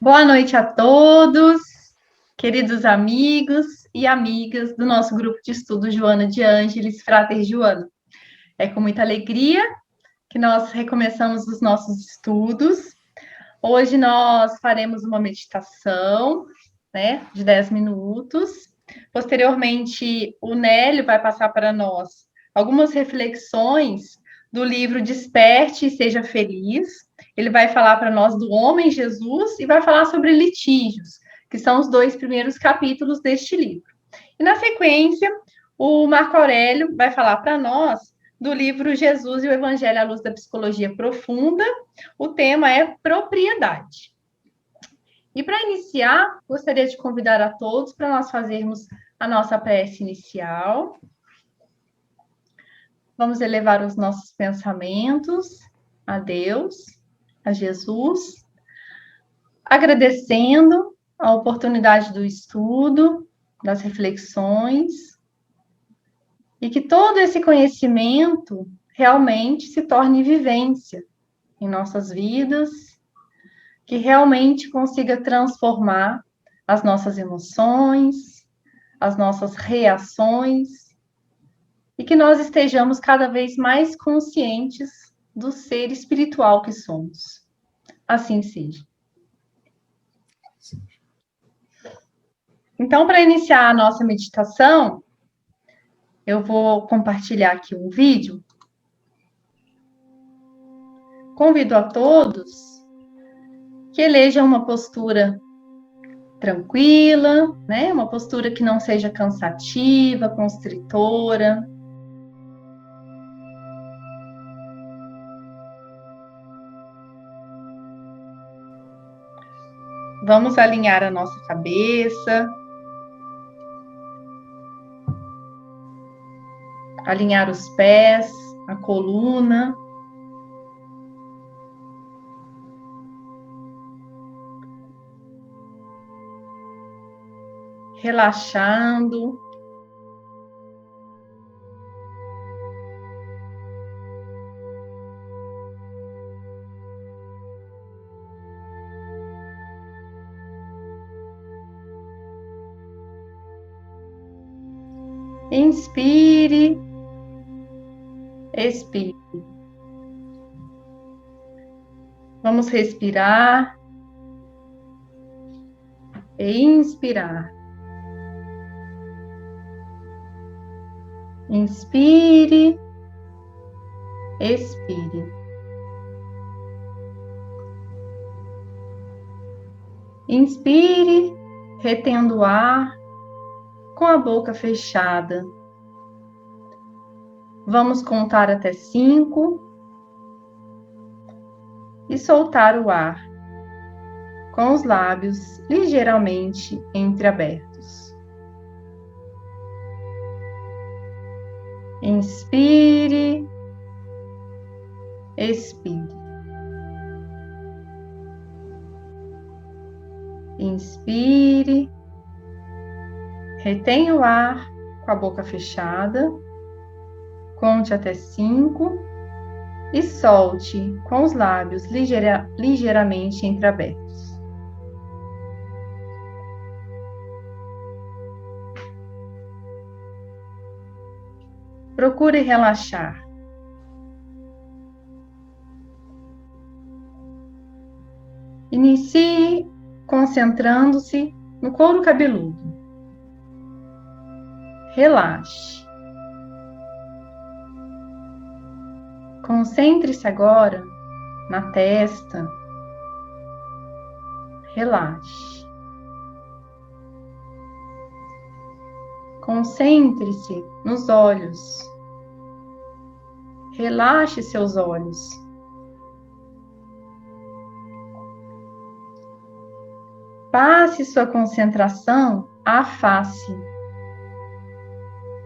Boa noite a todos, queridos amigos e amigas do nosso grupo de estudo Joana de Ângeles, Frater Joana. É com muita alegria que nós recomeçamos os nossos estudos. Hoje nós faremos uma meditação, de 10 minutos. Posteriormente, o Nélio vai passar para nós algumas reflexões do livro Desperte e Seja Feliz. Ele vai falar para nós do homem Jesus e vai falar sobre litígios, que são os 2 primeiros capítulos deste livro. E na sequência, o Marco Aurélio vai falar para nós do livro Jesus e o Evangelho à Luz da Psicologia Profunda. O tema é propriedade. E para iniciar, gostaria de convidar a todos para nós fazermos a nossa prece inicial. Vamos elevar os nossos pensamentos a Deus, a Jesus, agradecendo a oportunidade do estudo, das reflexões, e que todo esse conhecimento realmente se torne vivência em nossas vidas, que realmente consiga transformar as nossas emoções, as nossas reações, e que nós estejamos cada vez mais conscientes do ser espiritual que somos. Assim seja. Então, para iniciar a nossa meditação, eu vou compartilhar aqui um vídeo. Convido a todos que elejam uma postura tranquila, uma postura que não seja cansativa, constritora. Vamos alinhar a nossa cabeça, alinhar os pés, a coluna. Relaxando. Inspire, expire. Vamos respirar e inspirar. Inspire, expire. Inspire, retendo o ar, com a boca fechada. Vamos contar até 5 e soltar o ar, com os lábios ligeiramente entreabertos. Inspire, expire. Inspire, retenha o ar com a boca fechada, conte até 5 e solte com os lábios ligeiramente entreabertos. Procure relaxar. Inicie concentrando-se no couro cabeludo. Relaxe. Concentre-se agora na testa. Relaxe. Concentre-se nos olhos. Relaxe seus olhos. Passe sua concentração à face.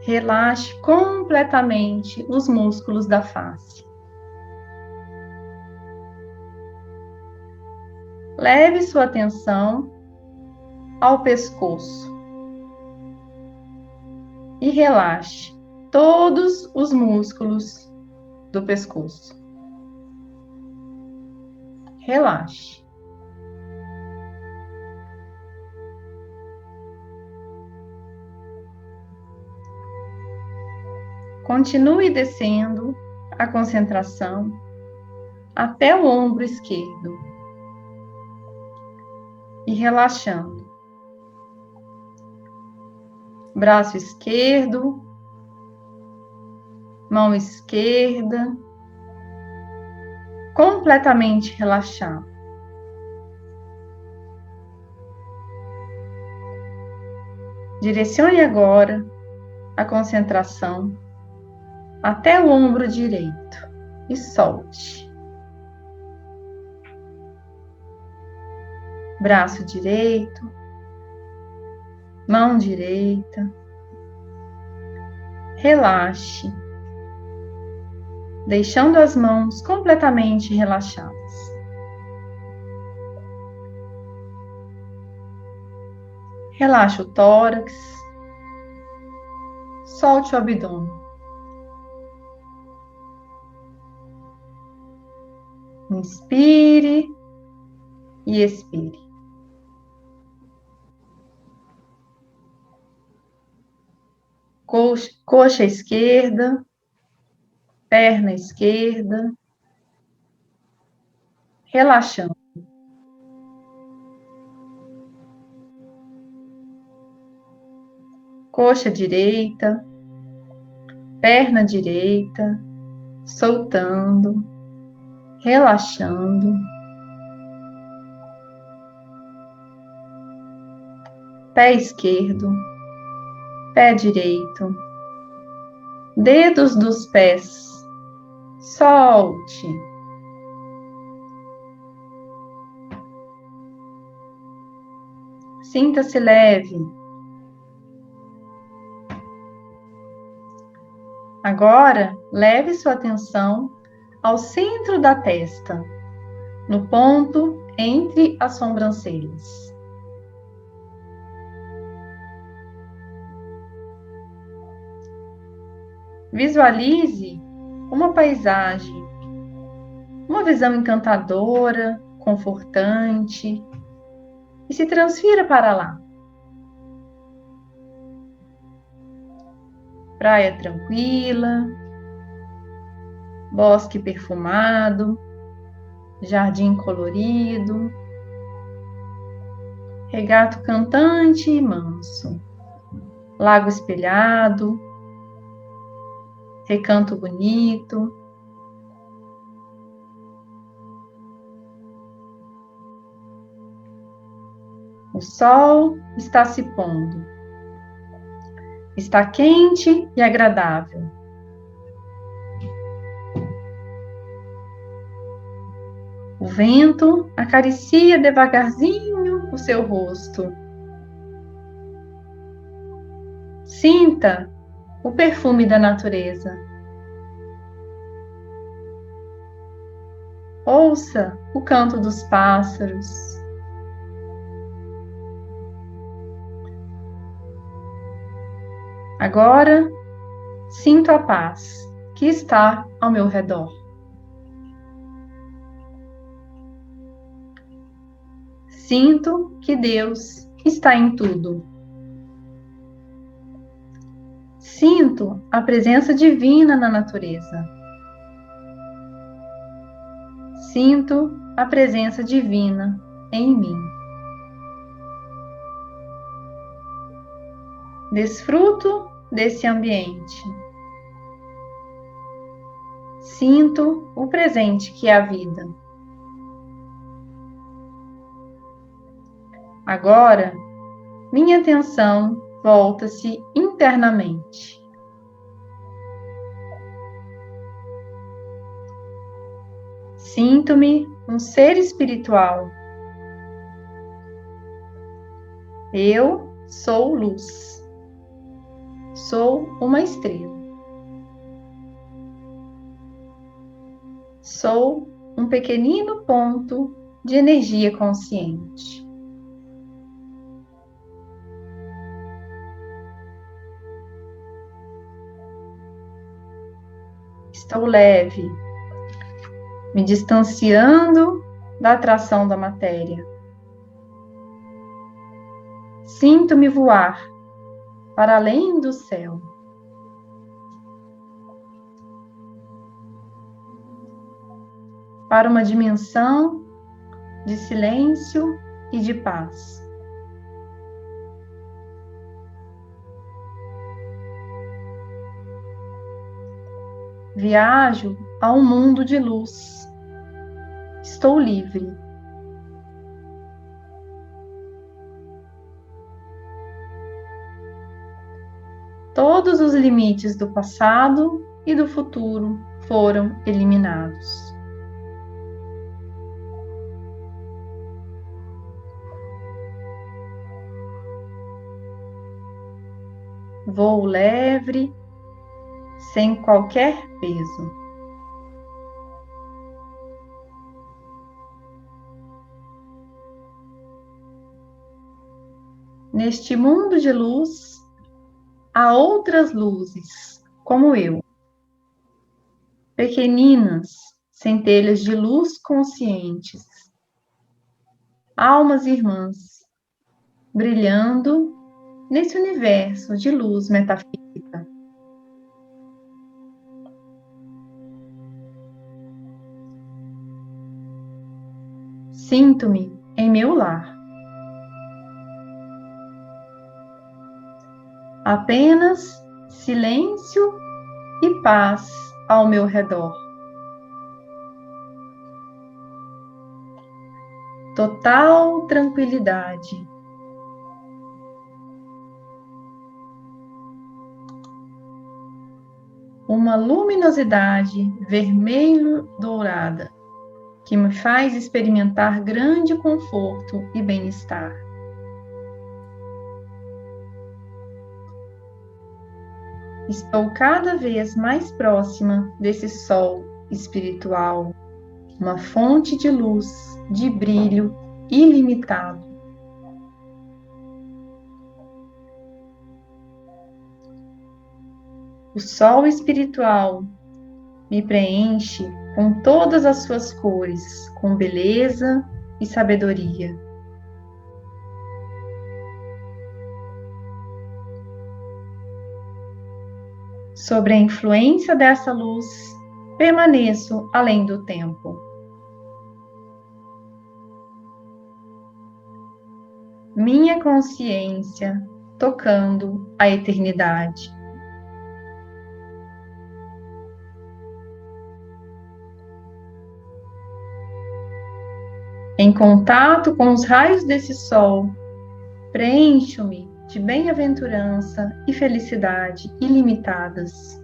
Relaxe completamente os músculos da face. Leve sua atenção ao pescoço e relaxe todos os músculos do pescoço. Relaxe. Continue descendo a concentração até o ombro esquerdo e relaxando. Braço esquerdo, mão esquerda, completamente relaxado. Direcione agora a concentração até o ombro direito e solte. Braço direito, mão direita. Relaxe, deixando as mãos completamente relaxadas. Relaxe o tórax, solte o abdômen. Inspire e expire. Coxa esquerda, perna esquerda, relaxando. Coxa direita, perna direita, soltando, relaxando. Pé esquerdo, pé direito, dedos dos pés, solte. Sinta-se leve. Agora, leve sua atenção ao centro da testa, no ponto entre as sobrancelhas. Visualize uma paisagem, uma visão encantadora, confortante, e se transfira para lá. Praia tranquila, bosque perfumado, jardim colorido, regato cantante e manso, lago espelhado, recanto bonito. O sol está se pondo. Está quente e agradável. O vento acaricia devagarzinho o seu rosto. Sinta o perfume da natureza. Ouça o canto dos pássaros. Agora, sinto a paz que está ao meu redor. Sinto que Deus está em tudo. Sinto a presença divina na natureza. Sinto a presença divina em mim. Desfruto desse ambiente. Sinto o presente que é a vida. Agora, minha atenção volta-se internamente. Sinto-me um ser espiritual. Eu sou luz. Sou uma estrela. Sou um pequenino ponto de energia consciente. Estou leve, me distanciando da atração da matéria. Sinto-me voar para além do céu. para uma dimensão de silêncio e de paz. Viajo a um mundo de luz. Estou livre. Todos os limites do passado e do futuro foram eliminados. Voo leve, sem qualquer peso. Neste mundo de luz, há outras luzes, como eu. Pequeninas centelhas de luz conscientes. Almas irmãs, brilhando nesse universo de luz metafísica. Sinto-me em meu lar. Apenas silêncio e paz ao meu redor. Total tranquilidade. Uma luminosidade vermelho-dourada que me faz experimentar grande conforto e bem-estar. Estou cada vez mais próxima desse sol espiritual, uma fonte de luz, de brilho ilimitado. O sol espiritual me preenche com todas as suas cores, com beleza e sabedoria. Sob a influência dessa luz, permaneço além do tempo. Minha consciência tocando a eternidade. Em contato com os raios desse sol, preencho-me de bem-aventurança e felicidade ilimitadas.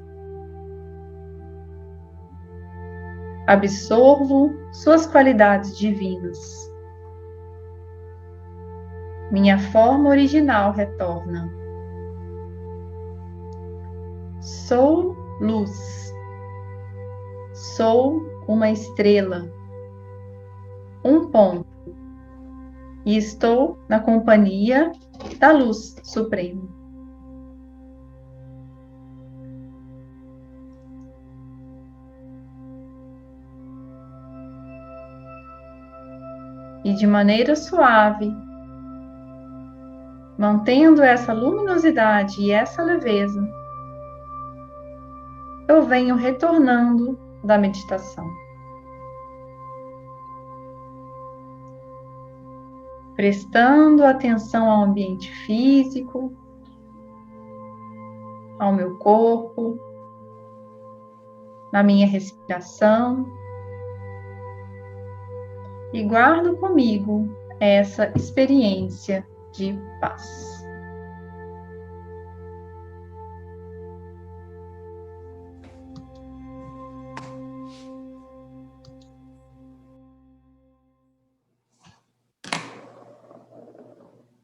Absorvo suas qualidades divinas. Minha forma original retorna. Sou luz. Sou uma estrela. Um ponto. E estou na companhia da luz suprema. E de maneira suave, mantendo essa luminosidade e essa leveza, eu venho retornando da meditação. Prestando atenção ao ambiente físico, ao meu corpo, na minha respiração, e guardo comigo essa experiência de paz.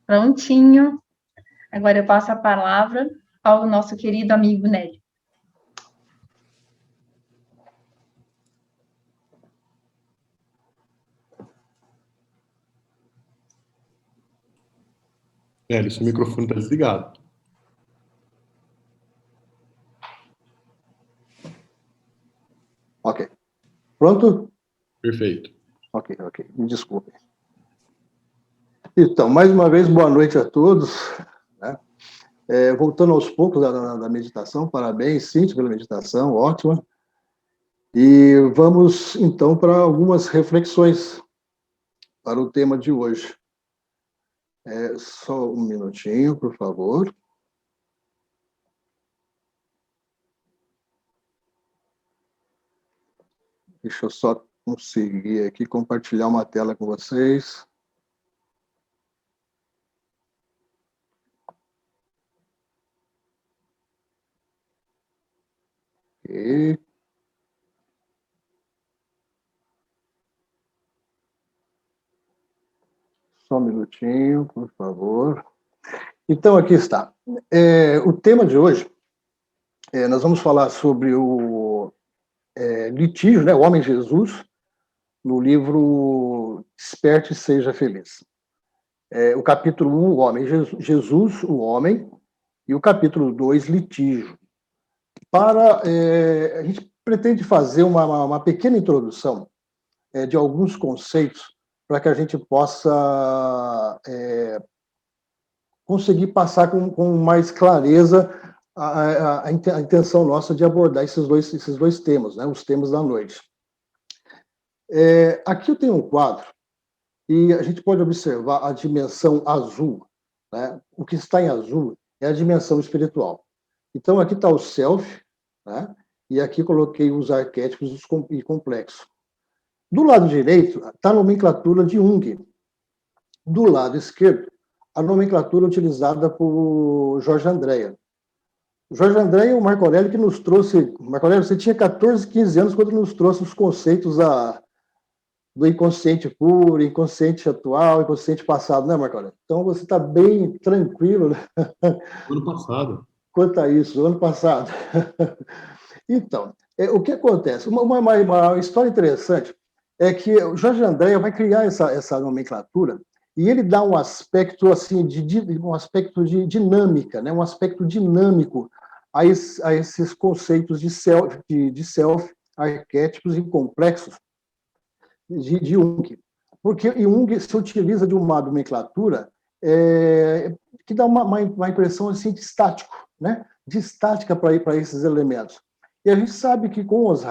Prontinho. Agora eu passo a palavra ao nosso querido amigo Nélio. Nélio, seu microfone está desligado. Ok. Pronto? Perfeito. Ok. Me desculpe. Então, mais uma vez, boa noite a todos. Né? Voltando aos poucos da meditação, parabéns, Cíntia, pela meditação, ótima. E vamos, então, para algumas reflexões para o tema de hoje. Só um minutinho, por favor. Deixa eu só conseguir aqui compartilhar uma tela com vocês. Ok. Só um minutinho, por favor. Então, aqui está. O tema de hoje, nós vamos falar sobre o litígio, né, o homem Jesus, no livro Desperte e Seja Feliz. O capítulo 1, o homem Jesus, o homem, e o capítulo 2, litígio. A gente pretende fazer uma pequena introdução de alguns conceitos para que a gente possa conseguir passar com mais clareza a intenção nossa de abordar esses dois temas, né, os temas da noite. Aqui eu tenho um quadro e a gente pode observar a dimensão azul, né? O que está em azul é a dimensão espiritual. Então, aqui está o self, né? E aqui coloquei os arquétipos e complexos. Do lado direito está a nomenclatura de Jung. Do lado esquerdo, a nomenclatura utilizada por Jorge Andréa. Jorge Andréa é o Marco Aurélio que nos trouxe... Marco Aurélio, você tinha 14, 15 anos quando nos trouxe os conceitos do inconsciente puro, inconsciente atual, inconsciente passado, né, Marco Aurélio? Então você está bem tranquilo, né? Ano passado. Quanto a isso, ano passado. Então, o que acontece? Uma história interessante é que o Jorge Andréa vai criar essa nomenclatura e ele dá um aspecto assim um aspecto de dinâmica, né? Um aspecto dinâmico a esses conceitos de self, arquétipos e complexos de Jung. Porque Jung se utiliza de uma nomenclatura que dá uma impressão assim de estático, né? De estática para esses elementos. E a gente sabe que com as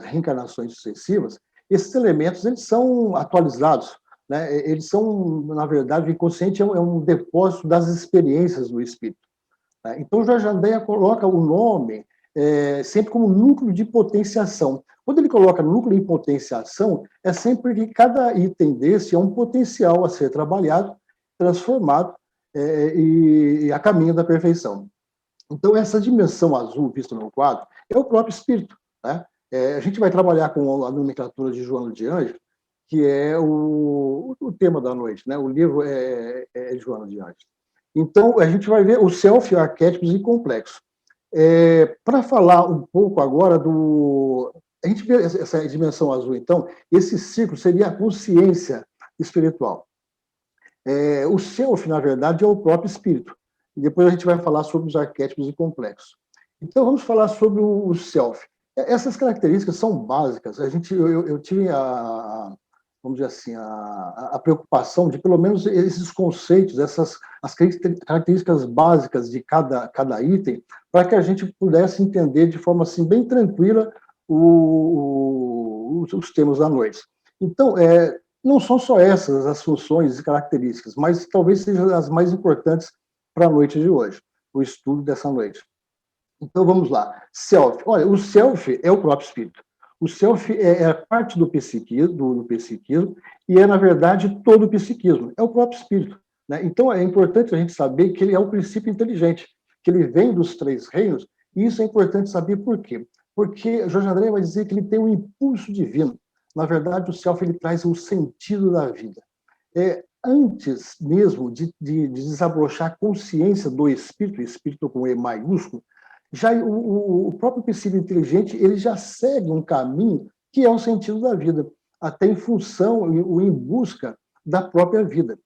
reencarnações sucessivas, esses elementos eles são atualizados, né? Eles são, na verdade, o inconsciente é um depósito das experiências do espírito. Né? Então, Jorge Andréa coloca o nome sempre como núcleo de potenciação. Quando ele coloca núcleo de potenciação, é sempre que cada item desse é um potencial a ser trabalhado, transformado e a caminho da perfeição. Então, essa dimensão azul vista no quadro é o próprio espírito. Né? A gente vai trabalhar com a nomenclatura de Joana de Ângeles, que é o tema da noite. Né? O livro é Joana de Ângeles. Então, a gente vai ver o self, arquétipos e complexos. Para falar um pouco agora a gente vê essa dimensão azul, então, esse ciclo seria a consciência espiritual. O self, na verdade, é o próprio espírito. E depois a gente vai falar sobre os arquétipos e complexos. Então, vamos falar sobre o self. Essas características são básicas. Eu tive vamos dizer assim, a preocupação de, pelo menos, esses conceitos, as características básicas de cada item, para que a gente pudesse entender de forma assim, bem tranquila os temas da noite. Então, não são só essas as funções e características, mas talvez sejam as mais importantes para a noite de hoje, o estudo dessa noite. Então, vamos lá. Self. Olha, o self é o próprio espírito. O self é parte do psiquismo, e na verdade, todo o psiquismo. É o próprio espírito. Né? Então, é importante a gente saber que ele é o princípio inteligente, que ele vem dos três reinos, e isso é importante saber por quê. Porque Jorge Andréa vai dizer que ele tem um impulso divino. Na verdade, o self ele traz o sentido da vida. Antes mesmo de desabrochar a consciência do espírito, espírito com E maiúsculo, já o próprio princípio inteligente ele já segue um caminho que é o sentido da vida, até em função ou em busca da própria vida.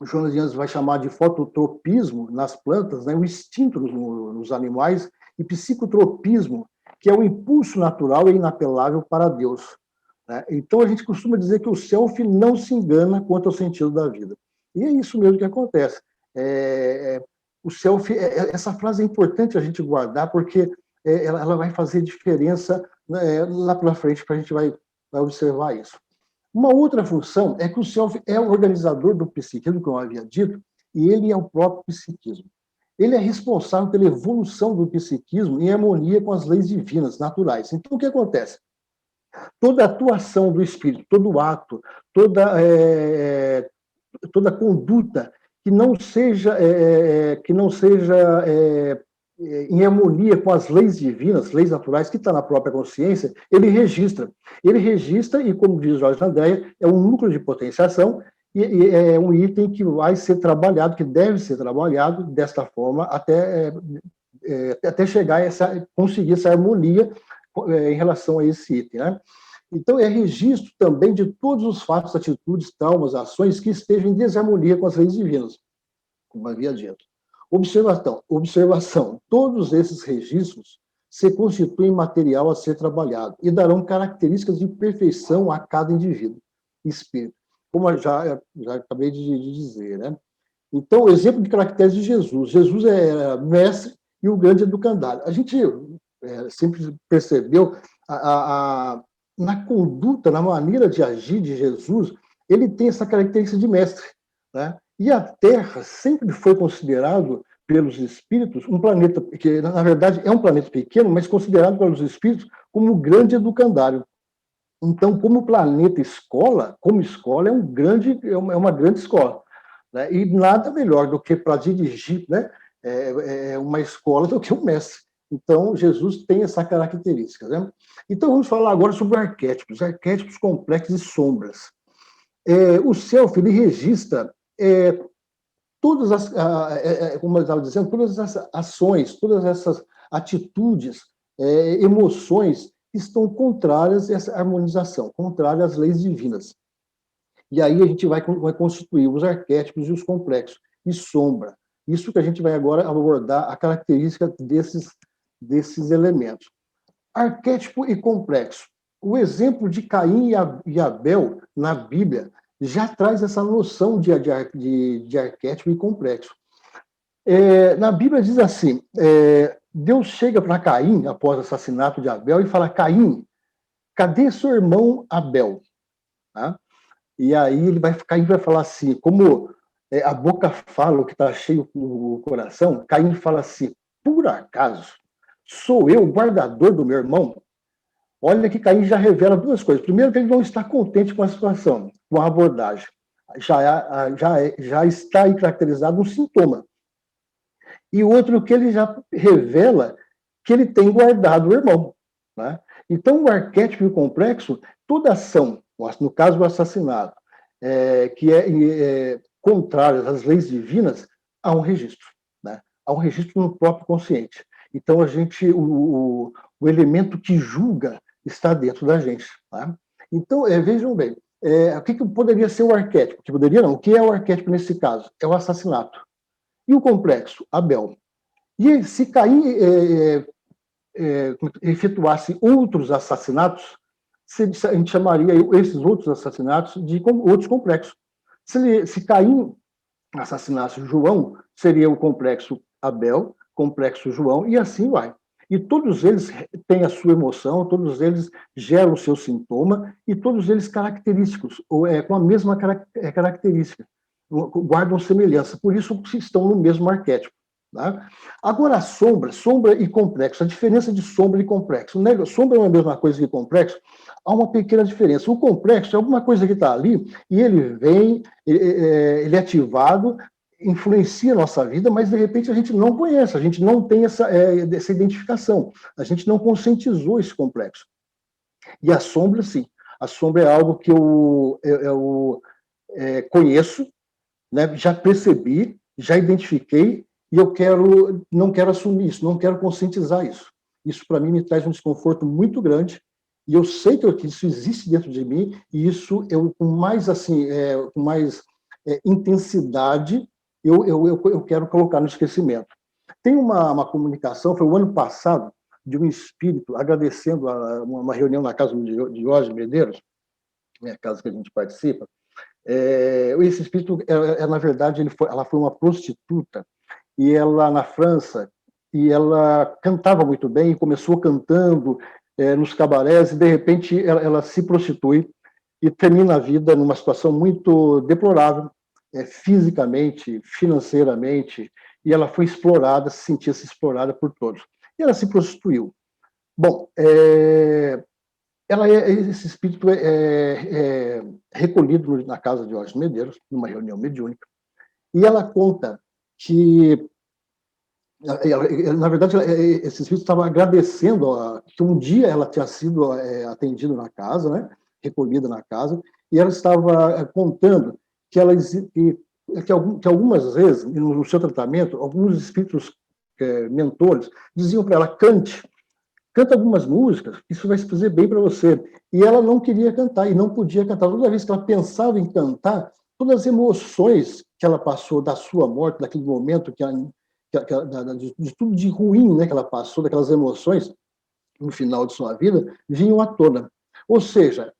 O Jonas Dias vai chamar de fototropismo nas plantas, né, o instinto nos animais, e psicotropismo, que é o impulso natural e inapelável para Deus. Né? Então, a gente costuma dizer que o self não se engana quanto ao sentido da vida. E é isso mesmo que acontece. O self, essa frase é importante a gente guardar, porque ela vai fazer diferença né, lá pela frente a gente vai observar isso. Uma outra função é que o self é o organizador do psiquismo, como eu havia dito, e ele é o próprio psiquismo. Ele é responsável pela evolução do psiquismo em harmonia com as leis divinas, naturais. Então, o que acontece? Toda atuação do espírito, todo ato, toda conduta que não seja em harmonia com as leis divinas, leis naturais que está na própria consciência, ele registra. Ele registra e, como diz Jorge Andréa, é um núcleo de potenciação e é um item que vai ser trabalhado, que deve ser trabalhado desta forma até chegar conseguir essa harmonia em relação a esse item, né? Então, é registro também de todos os fatos, atitudes, traumas, ações que estejam em desarmonia com as leis divinas, como havia dito. Observação. Todos esses registros se constituem material a ser trabalhado e darão características de perfeição a cada indivíduo, espírito, como eu já acabei de dizer, né? Então, o exemplo de caracteres de Jesus. Jesus é mestre e o grande educandário. A gente sempre percebeu na conduta, na maneira de agir de Jesus, ele tem essa característica de mestre, né? E a Terra sempre foi considerado pelos espíritos um planeta que, na verdade, é um planeta pequeno, mas considerado pelos espíritos como um grande educandário. Então, como planeta escola, como escola, é uma grande escola, né? E nada melhor do que para dirigir, né, uma escola do que um mestre. Então, Jesus tem essa característica, né? Então, vamos falar agora sobre arquétipos complexos e sombras. O self, ele registra todas as, como eu estava dizendo, todas essas ações, todas essas atitudes, emoções que estão contrárias a essa harmonização, contrárias às leis divinas. E aí a gente vai constituir os arquétipos e os complexos, e sombra. Isso que a gente vai agora abordar, a característica desses elementos. Arquétipo e complexo. O exemplo de Caim e Abel na Bíblia já traz essa noção de arquétipo e complexo. Na Bíblia diz assim, Deus chega para Caim, após o assassinato de Abel, e fala, Caim, cadê seu irmão Abel? Tá? E aí Caim vai falar assim, como a boca fala o que está cheio o coração, Caim fala assim, por acaso, sou eu o guardador do meu irmão? Olha que Caim já revela duas coisas. Primeiro, que ele não está contente com a situação, com a abordagem. Já está aí caracterizado um sintoma. E outro, que ele já revela que ele tem guardado o irmão. Né? Então, o arquétipo e o complexo, toda ação, no caso do assassinato, que é contrária às leis divinas, há um registro. Né? Há um registro no próprio consciente. Então, o elemento que julga está dentro da gente. Tá? Então, vejam bem, o que poderia ser o arquétipo? Que poderia não. O que é o arquétipo nesse caso? É o assassinato. E o complexo? Abel. E se Caim efetuasse outros assassinatos, a gente chamaria esses outros assassinatos de outros complexos. Se Caim assassinasse João, seria o complexo Abel, complexo João, e assim vai. E todos eles têm a sua emoção, todos eles geram o seu sintoma, e todos eles característicos, com a mesma característica, guardam semelhança, por isso estão no mesmo arquétipo. Tá? Agora, sombra e complexo, a diferença de sombra e complexo. Sombra não é a mesma coisa que complexo, há uma pequena diferença. O complexo é alguma coisa que está ali, e ele vem, ele é ativado, influencia a nossa vida, mas de repente a gente não conhece, a gente não tem essa identificação, a gente não conscientizou esse complexo. E a sombra, sim. A sombra é algo que eu conheço, né, já percebi, já identifiquei, e não quero assumir isso, não quero conscientizar isso. Isso, para mim, me traz um desconforto muito grande, e eu sei que isso existe dentro de mim, e isso, com mais intensidade, eu quero colocar no esquecimento. Tem uma comunicação, foi o ano passado, de um espírito, agradecendo uma reunião na casa de Jorge Medeiros, a casa que a gente participa. Esse espírito, na verdade, ela foi uma prostituta, e ela, na França, e ela cantava muito bem, começou cantando, nos cabarés, e de repente ela se prostitui e termina a vida numa situação muito deplorável, fisicamente, financeiramente, e ela foi explorada, se sentia-se explorada por todos. E ela se prostituiu. Bom, esse espírito é recolhido na casa de Jorge Medeiros, numa reunião mediúnica, e ela conta que, na verdade, esse espírito estava agradecendo que um dia ela tinha sido atendida na casa, né, recolhida na casa, e ela estava contando que algumas vezes, no seu tratamento, alguns espíritos mentores diziam para ela: canta algumas músicas, isso vai se fazer bem para você. E ela não queria cantar, e não podia cantar. Toda vez que ela pensava em cantar, todas as emoções que ela passou da sua morte, daquele momento, de tudo de ruim, né, que ela passou, daquelas emoções, no final de sua vida, vinham à tona. Ou seja,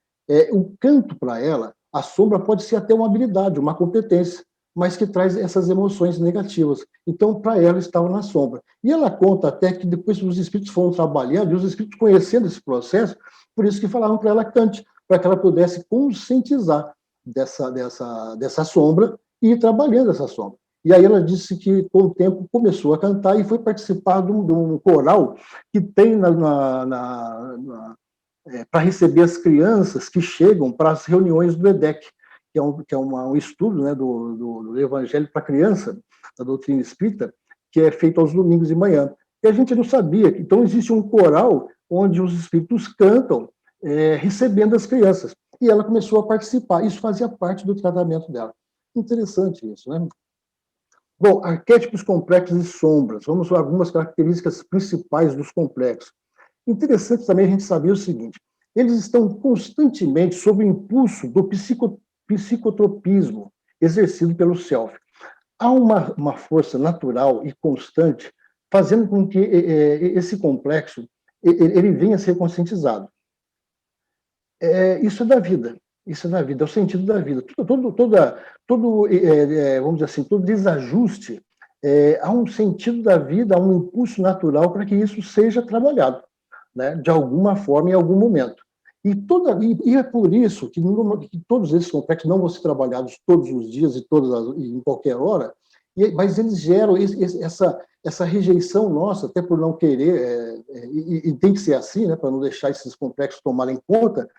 o canto para ela, a sombra pode ser até uma habilidade, uma competência, mas que traz essas emoções negativas. Então, para ela, estava na sombra. E ela conta até que depois os espíritos foram trabalhando, e os espíritos conhecendo esse processo, por isso que falavam para ela cante, para que ela pudesse conscientizar dessa sombra e ir trabalhando essa sombra. E aí ela disse que, com o tempo, começou a cantar e foi participar de um coral que tem para receber as crianças que chegam para as reuniões do EDEC, que é um estudo, né, do Evangelho para criança, da doutrina espírita, que é feito aos domingos de manhã. E a gente não sabia. Então, existe um coral onde os espíritos cantam, recebendo as crianças. E ela começou a participar. Isso fazia parte do tratamento dela. Interessante isso, né? Bom, arquétipos complexos e sombras. Vamos a algumas características principais dos complexos. Interessante também a gente saber o seguinte: eles estão constantemente sob o impulso do psicotropismo exercido pelo self. Há uma força natural e constante fazendo com que esse complexo ele venha a ser conscientizado. Isso é da vida. Isso é da vida, é o sentido da vida. Vamos dizer assim, todo desajuste, há um sentido da vida, há um impulso natural para que isso seja trabalhado, né, de alguma forma, em algum momento. E é por isso que todos esses complexos não vão ser trabalhados todos os dias e em qualquer hora, mas eles geram essa rejeição nossa, até por não querer, e tem que ser assim, né, para não deixar esses complexos tomarem conta,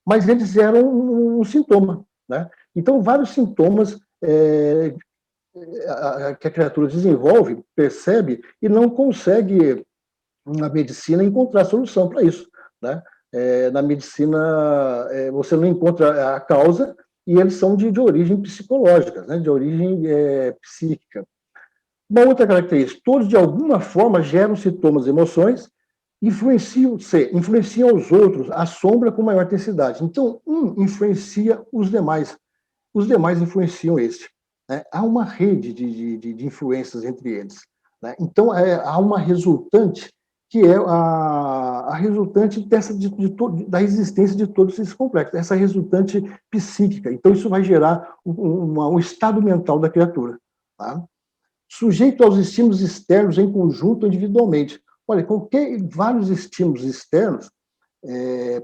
mas eles geram um sintoma, né? Então, vários sintomas que a criatura desenvolve, percebe, e não consegue, na medicina, encontrar solução para isso, né? Na medicina, você não encontra a causa, e eles são de origem psicológica, né? De origem psíquica. Uma outra característica: todos, de alguma forma, geram sintomas e emoções, influenciam os outros, a sombra com maior intensidade. Então, influencia os demais influenciam este. Né? Há uma rede de influências entre eles. Né? Então, há uma resultante, que é a resultante da existência de todos esses complexos, essa resultante psíquica. Então, isso vai gerar um estado mental da criatura. Tá? Sujeito aos estímulos externos em conjunto ou individualmente. Olha, vários estímulos externos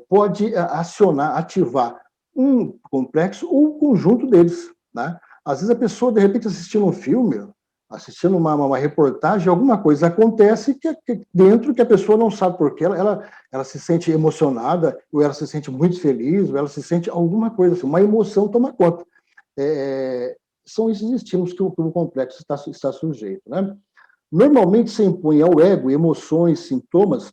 pode ativar um complexo ou um conjunto deles. Né? Às vezes a pessoa, de repente, assistindo um filme, assistindo uma reportagem, alguma coisa acontece que dentro que a pessoa não sabe por quê, ela se sente emocionada, ou ela se sente muito feliz, ou ela se sente alguma coisa assim, uma emoção toma conta. São esses estímulos que o complexo está sujeito. Né? Normalmente se impõe ao ego emoções, sintomas,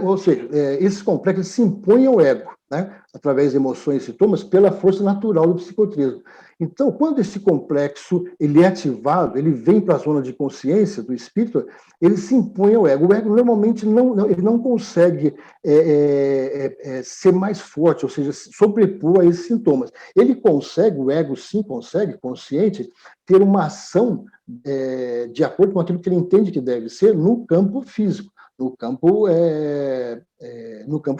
ou seja, esses complexos se impõem ao ego, né, através de emoções e sintomas, pela força natural do psicotrismo. Então, quando esse complexo ele é ativado, ele vem para a zona de consciência do espírito, ele se impõe ao ego. O ego normalmente ele não consegue ser mais forte, ou seja, sobrepor a esses sintomas. O ego sim consegue, consciente, ter uma ação de acordo com aquilo que ele entende que deve ser no campo físico. No campo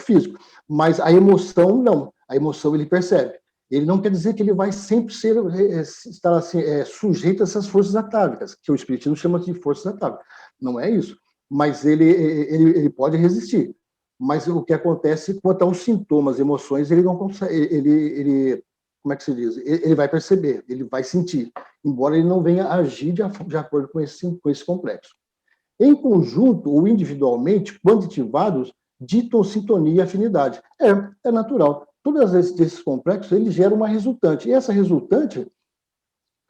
físico. Mas a emoção, não. A emoção ele percebe. Ele não quer dizer que ele vai sempre estar assim, sujeito a essas forças atávicas, que o espiritismo chama de forças atávicas. Não é isso. Mas ele pode resistir. Mas o que acontece quanto aos sintomas, emoções, ele não consegue, como é que se diz? Ele vai perceber, ele vai sentir, embora ele não venha agir de acordo com esse complexo. Em conjunto ou individualmente, quando ativados, ditam sintonia e afinidade. É natural. Todos esses complexos, eles geram uma resultante. E essa resultante,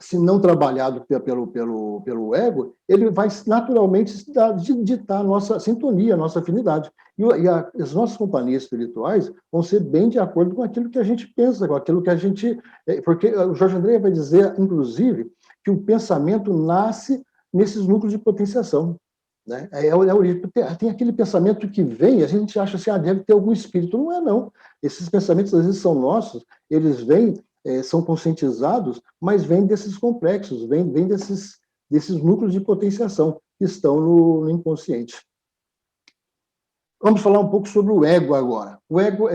se não trabalhado pelo ego, ele vai naturalmente ditar a nossa sintonia, a nossa afinidade. As nossas companhias espirituais vão ser bem de acordo com aquilo que a gente pensa, com aquilo que a gente... Porque o Jorge André vai dizer, inclusive, que o pensamento nasce nesses núcleos de potenciação. Né? Tem aquele pensamento que vem, a gente acha assim, deve ter algum espírito. Não é, não. Esses pensamentos, às vezes, são nossos, eles vêm, são conscientizados, mas vêm desses complexos, vêm desses núcleos de potenciação que estão no inconsciente. Vamos falar um pouco sobre o ego agora. O ego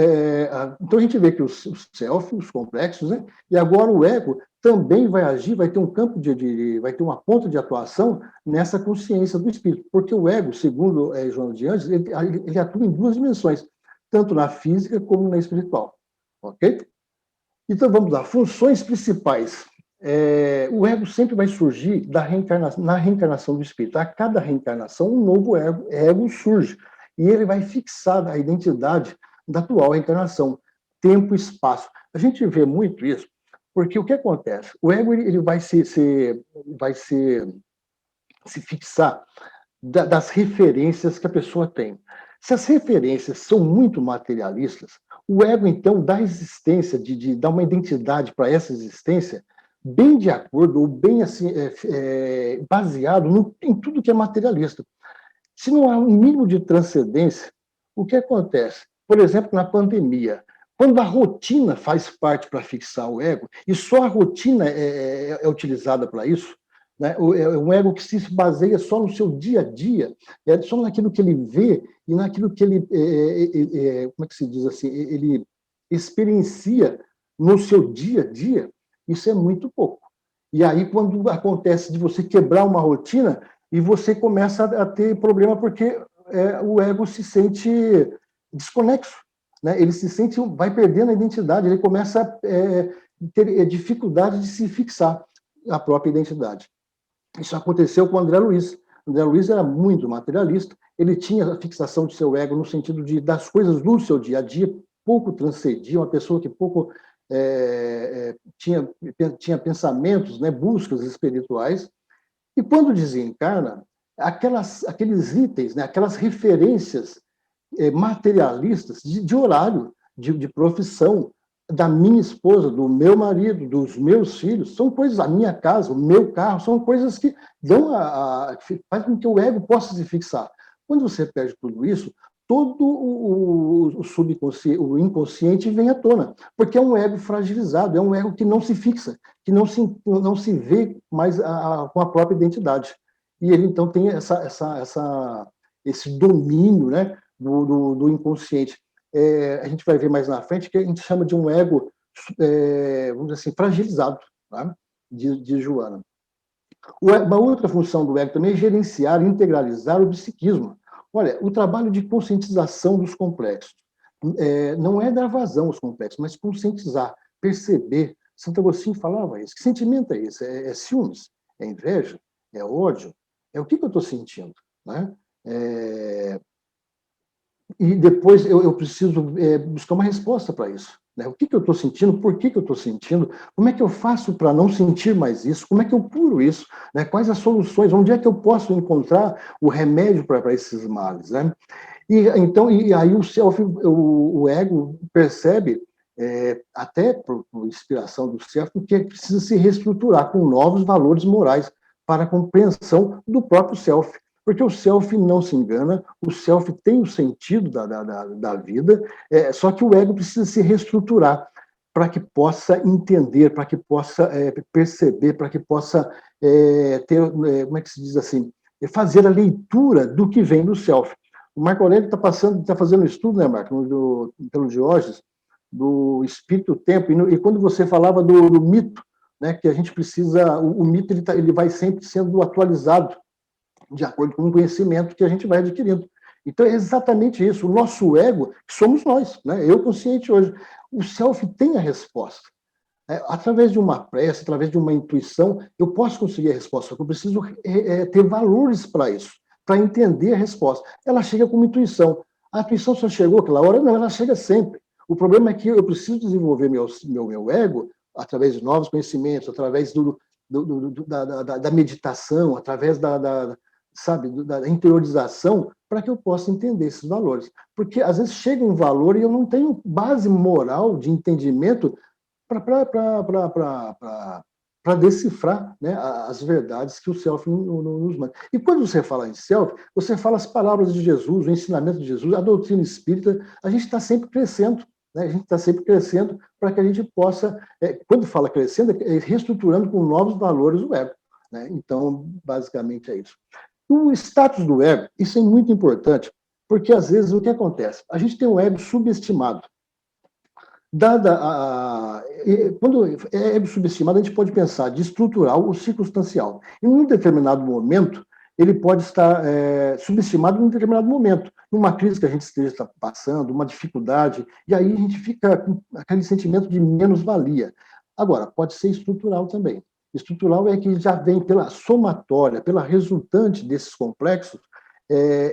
então a gente vê que o self, os complexos, né? E agora o ego também vai agir, vai ter um campo vai ter uma ponta de atuação nessa consciência do espírito, porque o ego, segundo Joana de Ângeles, ele atua em duas dimensões, tanto na física como na espiritual, ok? Então vamos lá, funções principais. O ego sempre vai surgir na reencarnação do espírito. A cada reencarnação, um novo ego surge. E ele vai fixar a identidade da atual reencarnação, tempo e espaço. A gente vê muito isso, porque o que acontece? O ego ele vai se fixar das referências que a pessoa tem. Se as referências são muito materialistas, o ego, então, dá existência, de dar uma identidade para essa existência, bem de acordo, ou bem assim, baseado em tudo que é materialista. Se não há um mínimo de transcendência, o que acontece? Por exemplo, na pandemia, quando a rotina faz parte para fixar o ego, e só a rotina é utilizada para isso, né? É um ego que se baseia só no seu dia a dia, só naquilo que ele vê e naquilo que ele, como é que se diz assim, ele experiencia no seu dia a dia, isso é muito pouco. E aí, quando acontece de você quebrar uma rotina, e você começa a ter problema porque o ego se sente desconexo, né? Ele se sente, vai perdendo a identidade, ele começa a ter dificuldade de se fixar a própria identidade. Isso aconteceu com o André Luiz. O André Luiz era muito materialista, ele tinha a fixação de seu ego no sentido das coisas do seu dia a dia, pouco transcendia, uma pessoa que pouco tinha pensamentos, né, buscas espirituais. E quando desencarna, aqueles itens, né, aquelas referências materialistas de horário, de profissão, da minha esposa, do meu marido, dos meus filhos, são coisas, a minha casa, o meu carro, são coisas que fazem com que o ego possa se fixar. Quando você perde tudo isso, todo o subconsciente, o inconsciente vem à tona, porque é um ego fragilizado, é um ego que não se fixa, que não se vê mais com a própria identidade. E ele, então, tem esse domínio, né, do inconsciente. A gente vai ver mais na frente que a gente chama de um ego, vamos dizer assim, fragilizado, tá? de Joana. Uma outra função do ego também é gerenciar e integralizar o psiquismo. Olha, o trabalho de conscientização dos complexos não é dar vazão aos complexos, mas conscientizar, perceber. Santo Agostinho falava isso. Que sentimento é esse? É ciúmes? É inveja? É ódio? O que eu estou sentindo? Né? E depois eu preciso buscar uma resposta para isso. Né? O que eu estou sentindo? Por que eu estou sentindo? Como é que eu faço para não sentir mais isso? Como é que eu curo isso? Né? Quais as soluções? Onde é que eu posso encontrar o remédio para esses males? Né? E aí o ego percebe, até por inspiração do self, que precisa se reestruturar com novos valores morais para a compreensão do próprio self. Porque o self não se engana, o self tem o sentido da vida, só que o ego precisa se reestruturar para que possa entender, para que possa perceber, para que possa ter, como é que se diz assim, fazer a leitura do que vem do self. O Marco Aurélio está fazendo um estudo, né, Marco, pelo Diógenes, do espírito-tempo, e quando você falava do mito, né, que a gente precisa, o mito ele vai sempre sendo atualizado de acordo com o conhecimento que a gente vai adquirindo. Então, é exatamente isso. O nosso ego, que somos nós, né? Eu consciente hoje. O self tem a resposta. Através de uma prece, através de uma intuição, eu posso conseguir a resposta, só que eu preciso ter valores para isso, para entender a resposta. Ela chega como intuição. A intuição só chegou aquela hora? Não, ela chega sempre. O problema é que eu preciso desenvolver meu ego através de novos conhecimentos, através da meditação, através da interiorização, para que eu possa entender esses valores. Porque, às vezes, chega um valor e eu não tenho base moral de entendimento para decifrar, né, as verdades que o self nos manda. E quando você fala em self, você fala as palavras de Jesus, o ensinamento de Jesus, a doutrina espírita, a gente está sempre crescendo, né? A gente está sempre crescendo para que a gente possa, quando fala crescendo, reestruturando com novos valores o ego, né? Então, basicamente é isso. O status do ego, isso é muito importante, porque às vezes o que acontece? A gente tem um ego subestimado. Quando é ego subestimado, a gente pode pensar de estrutural ou circunstancial. Em um determinado momento, ele pode estar subestimado em um determinado momento, numa crise que a gente esteja passando, uma dificuldade, e aí a gente fica com aquele sentimento de menos-valia. Agora, pode ser estrutural também. Estrutural é que já vem pela somatória, pela resultante desses complexos,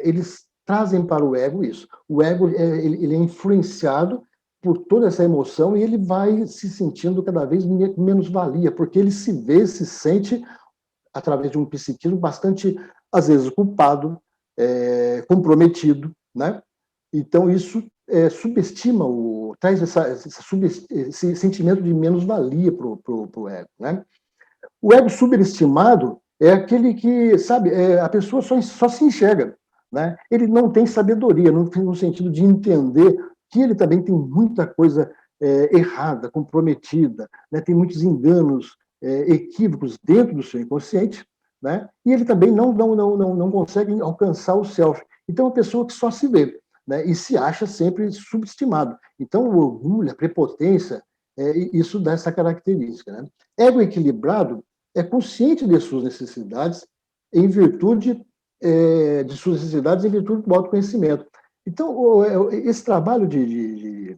eles trazem para o ego isso. O ego ele é influenciado por toda essa emoção e ele vai se sentindo cada vez menos valia, porque ele se sente, através de um psiquismo bastante, às vezes, culpado, comprometido, né? Então, isso subestima, traz esse sentimento de menos-valia para o ego, né? O ego superestimado é aquele que, sabe, a pessoa só se enxerga, né? Ele não tem sabedoria, no sentido de entender que ele também tem muita coisa errada, comprometida, né? Tem muitos enganos, equívocos dentro do seu inconsciente, né? E ele também não consegue alcançar o self. Então, é uma pessoa que só se vê, né? E se acha sempre subestimado. Então, o orgulho, a prepotência, isso dá essa característica, né? Ego equilibrado é consciente de suas necessidades em virtude em virtude do autoconhecimento. Então, esse trabalho de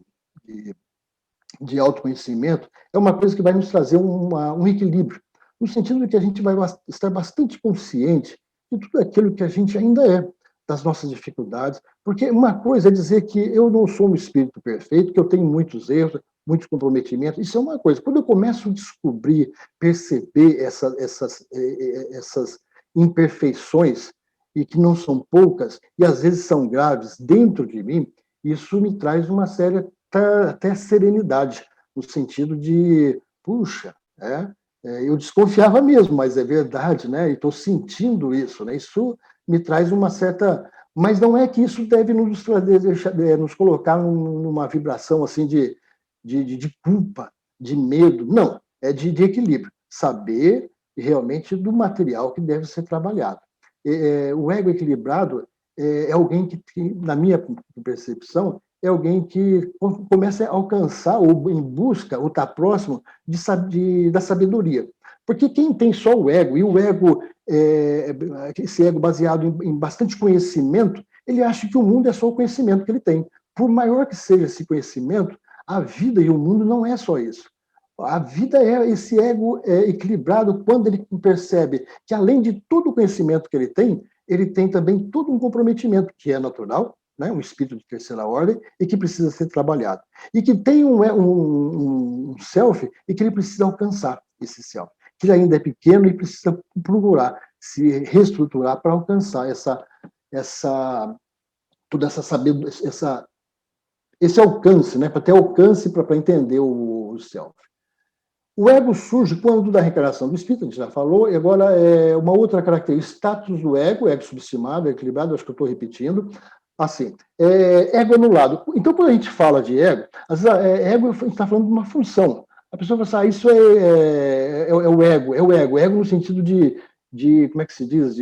autoconhecimento é uma coisa que vai nos trazer um equilíbrio, no sentido de que a gente vai estar bastante consciente de tudo aquilo que a gente ainda é, das nossas dificuldades, porque uma coisa é dizer que eu não sou um espírito perfeito, que eu tenho muitos erros, muitos comprometimentos, isso é uma coisa. Quando eu começo a descobrir, perceber essas imperfeições, e que não são poucas, e às vezes são graves dentro de mim, isso me traz uma séria até serenidade, no sentido de, puxa, eu desconfiava mesmo, mas é verdade, né? E estou sentindo isso, né? Isso me traz uma certa... Mas não é que isso deve nos colocar numa vibração assim de culpa, de medo. Não, é de equilíbrio. Saber realmente do material que deve ser trabalhado. O ego equilibrado é alguém que, na minha percepção, é alguém que começa a alcançar, ou em busca, ou está próximo da sabedoria. Porque quem tem só o ego, e o ego, esse ego baseado em bastante conhecimento, ele acha que o mundo é só o conhecimento que ele tem. Por maior que seja esse conhecimento, a vida e o mundo não é só isso. A vida é esse ego equilibrado quando ele percebe que, além de todo o conhecimento que ele tem também todo um comprometimento, que é natural, né? Um espírito de terceira ordem, e que precisa ser trabalhado. E que tem um self e que ele precisa alcançar esse self. Que ele ainda é pequeno e precisa procurar se reestruturar para alcançar toda essa sabedoria, esse alcance, né? Para ter alcance para entender o self. O ego surge quando da reencarnação do espírito, a gente já falou, e agora é uma outra característica, status do ego subestimado, equilibrado, acho que eu estou repetindo, assim, ego anulado. Então, quando a gente fala de ego, às vezes, ego a gente está falando de uma função. A pessoa fala assim, isso é o ego no sentido de, como é que se diz,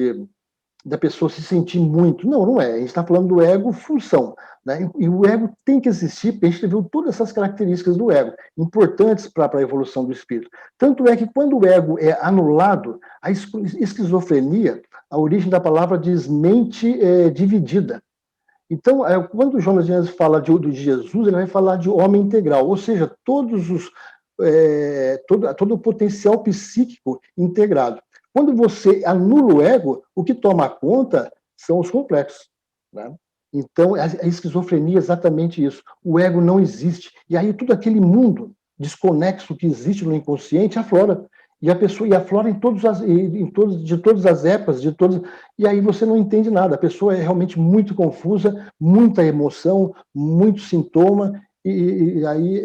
da pessoa se sentir muito. Não, não é. A gente está falando do ego função. Né? E o ego tem que existir, porque a gente viu todas essas características do ego, importantes para a evolução do espírito. Tanto é que quando o ego é anulado, a esquizofrenia, a origem da palavra diz mente dividida. Então, quando o Jonas de Anjos fala de Jesus, ele vai falar de homem integral, ou seja, todo o potencial psíquico integrado. Quando você anula o ego, o que toma conta são os complexos. Né? Então, a esquizofrenia é exatamente isso. O ego não existe. E aí, todo aquele mundo desconexo que existe no inconsciente aflora. E a pessoa aflora de todas as épocas, e aí você não entende nada. A pessoa é realmente muito confusa, muita emoção, muito sintoma, e aí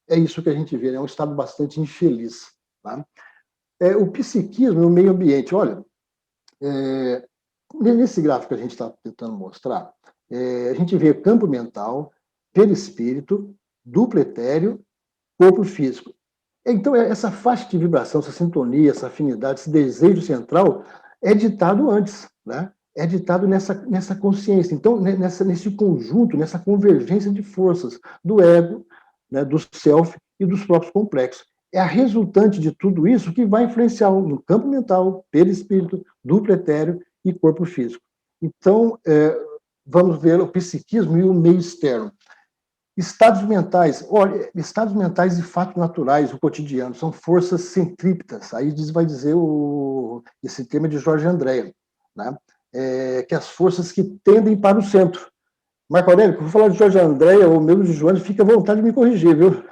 é isso que a gente vê, é um estado bastante infeliz. Tá? O psiquismo no meio ambiente, olha, nesse gráfico que a gente está tentando mostrar, a gente vê campo mental, perispírito, duplo etéreo, corpo físico. Então, essa faixa de vibração, essa sintonia, essa afinidade, esse desejo central é ditado antes, né? É ditado nessa consciência. Então, nesse conjunto, nessa convergência de forças do ego, né, do self e dos próprios complexos. É a resultante de tudo isso que vai influenciar no campo mental, perispírito, duplo etéreo e corpo físico. Então, vamos ver o psiquismo e o meio externo. Estados mentais, olha, estados mentais de fatos naturais, o cotidiano, são forças centrípetas. Aí vai dizer esse tema de Jorge Andréa, né? Que as forças que tendem para o centro. Marco Aurélio, quando eu falar de Jorge Andréa ou mesmo de Joana, fica à vontade de me corrigir, viu?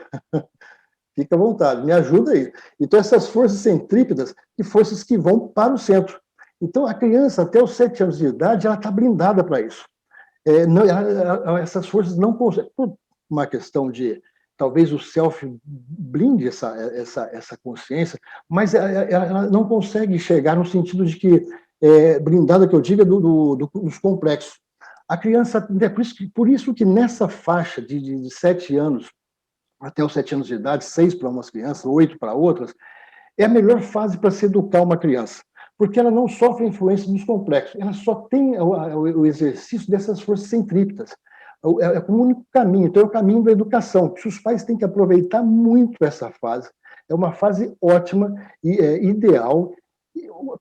Fica à vontade, me ajuda aí. Então, essas forças centrípetas e forças que vão para o centro. Então, a criança, até os 7 anos de idade, ela está blindada para isso. Essas forças não conseguem, por uma questão de, talvez o self blinde essa consciência, mas ela não consegue chegar no sentido de que, blindada que eu diga, dos complexos. A criança, por isso que nessa faixa de 7 anos, até os 7 anos de idade, 6 para umas crianças, 8 para outras, é a melhor fase para se educar uma criança, porque ela não sofre influência dos complexos, ela só tem o exercício dessas forças centrípetas. É como o único caminho, então é o caminho da educação, que os pais têm que aproveitar muito essa fase. É uma fase ótima e ideal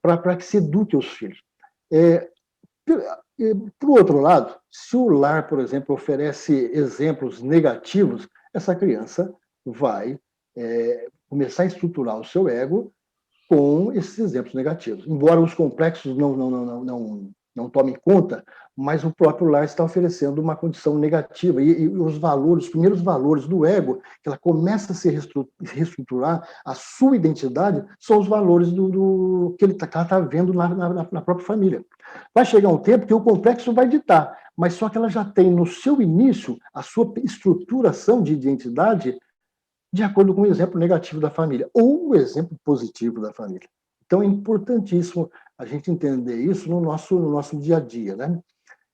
para que se eduque os filhos. Por outro lado, se o lar, por exemplo, oferece exemplos negativos, essa criança vai começar a estruturar o seu ego com esses exemplos negativos. Embora os complexos não tomem conta, mas o próprio lar está oferecendo uma condição negativa. E os valores, os primeiros valores do ego, que ela começa a se reestruturar, a sua identidade, são os valores que ela está vendo na própria família. Vai chegar um tempo que o complexo vai ditar, mas só que ela já tem no seu início a sua estruturação de identidade de acordo com o exemplo negativo da família, ou o exemplo positivo da família. Então, é importantíssimo a gente entender isso no nosso dia a dia. Né?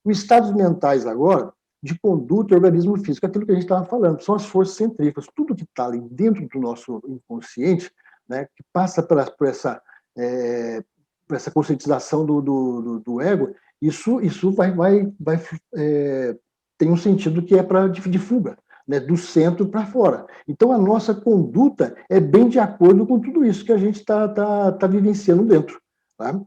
Os estados mentais, agora, de conduta e organismo físico, aquilo que a gente estava falando, são as forças centrífugas, tudo que está ali dentro do nosso inconsciente, né, que passa por essa conscientização do ego, isso tem um sentido que é de fuga. Né, do centro para fora. Então, a nossa conduta é bem de acordo com tudo isso que a gente está vivenciando dentro, tá?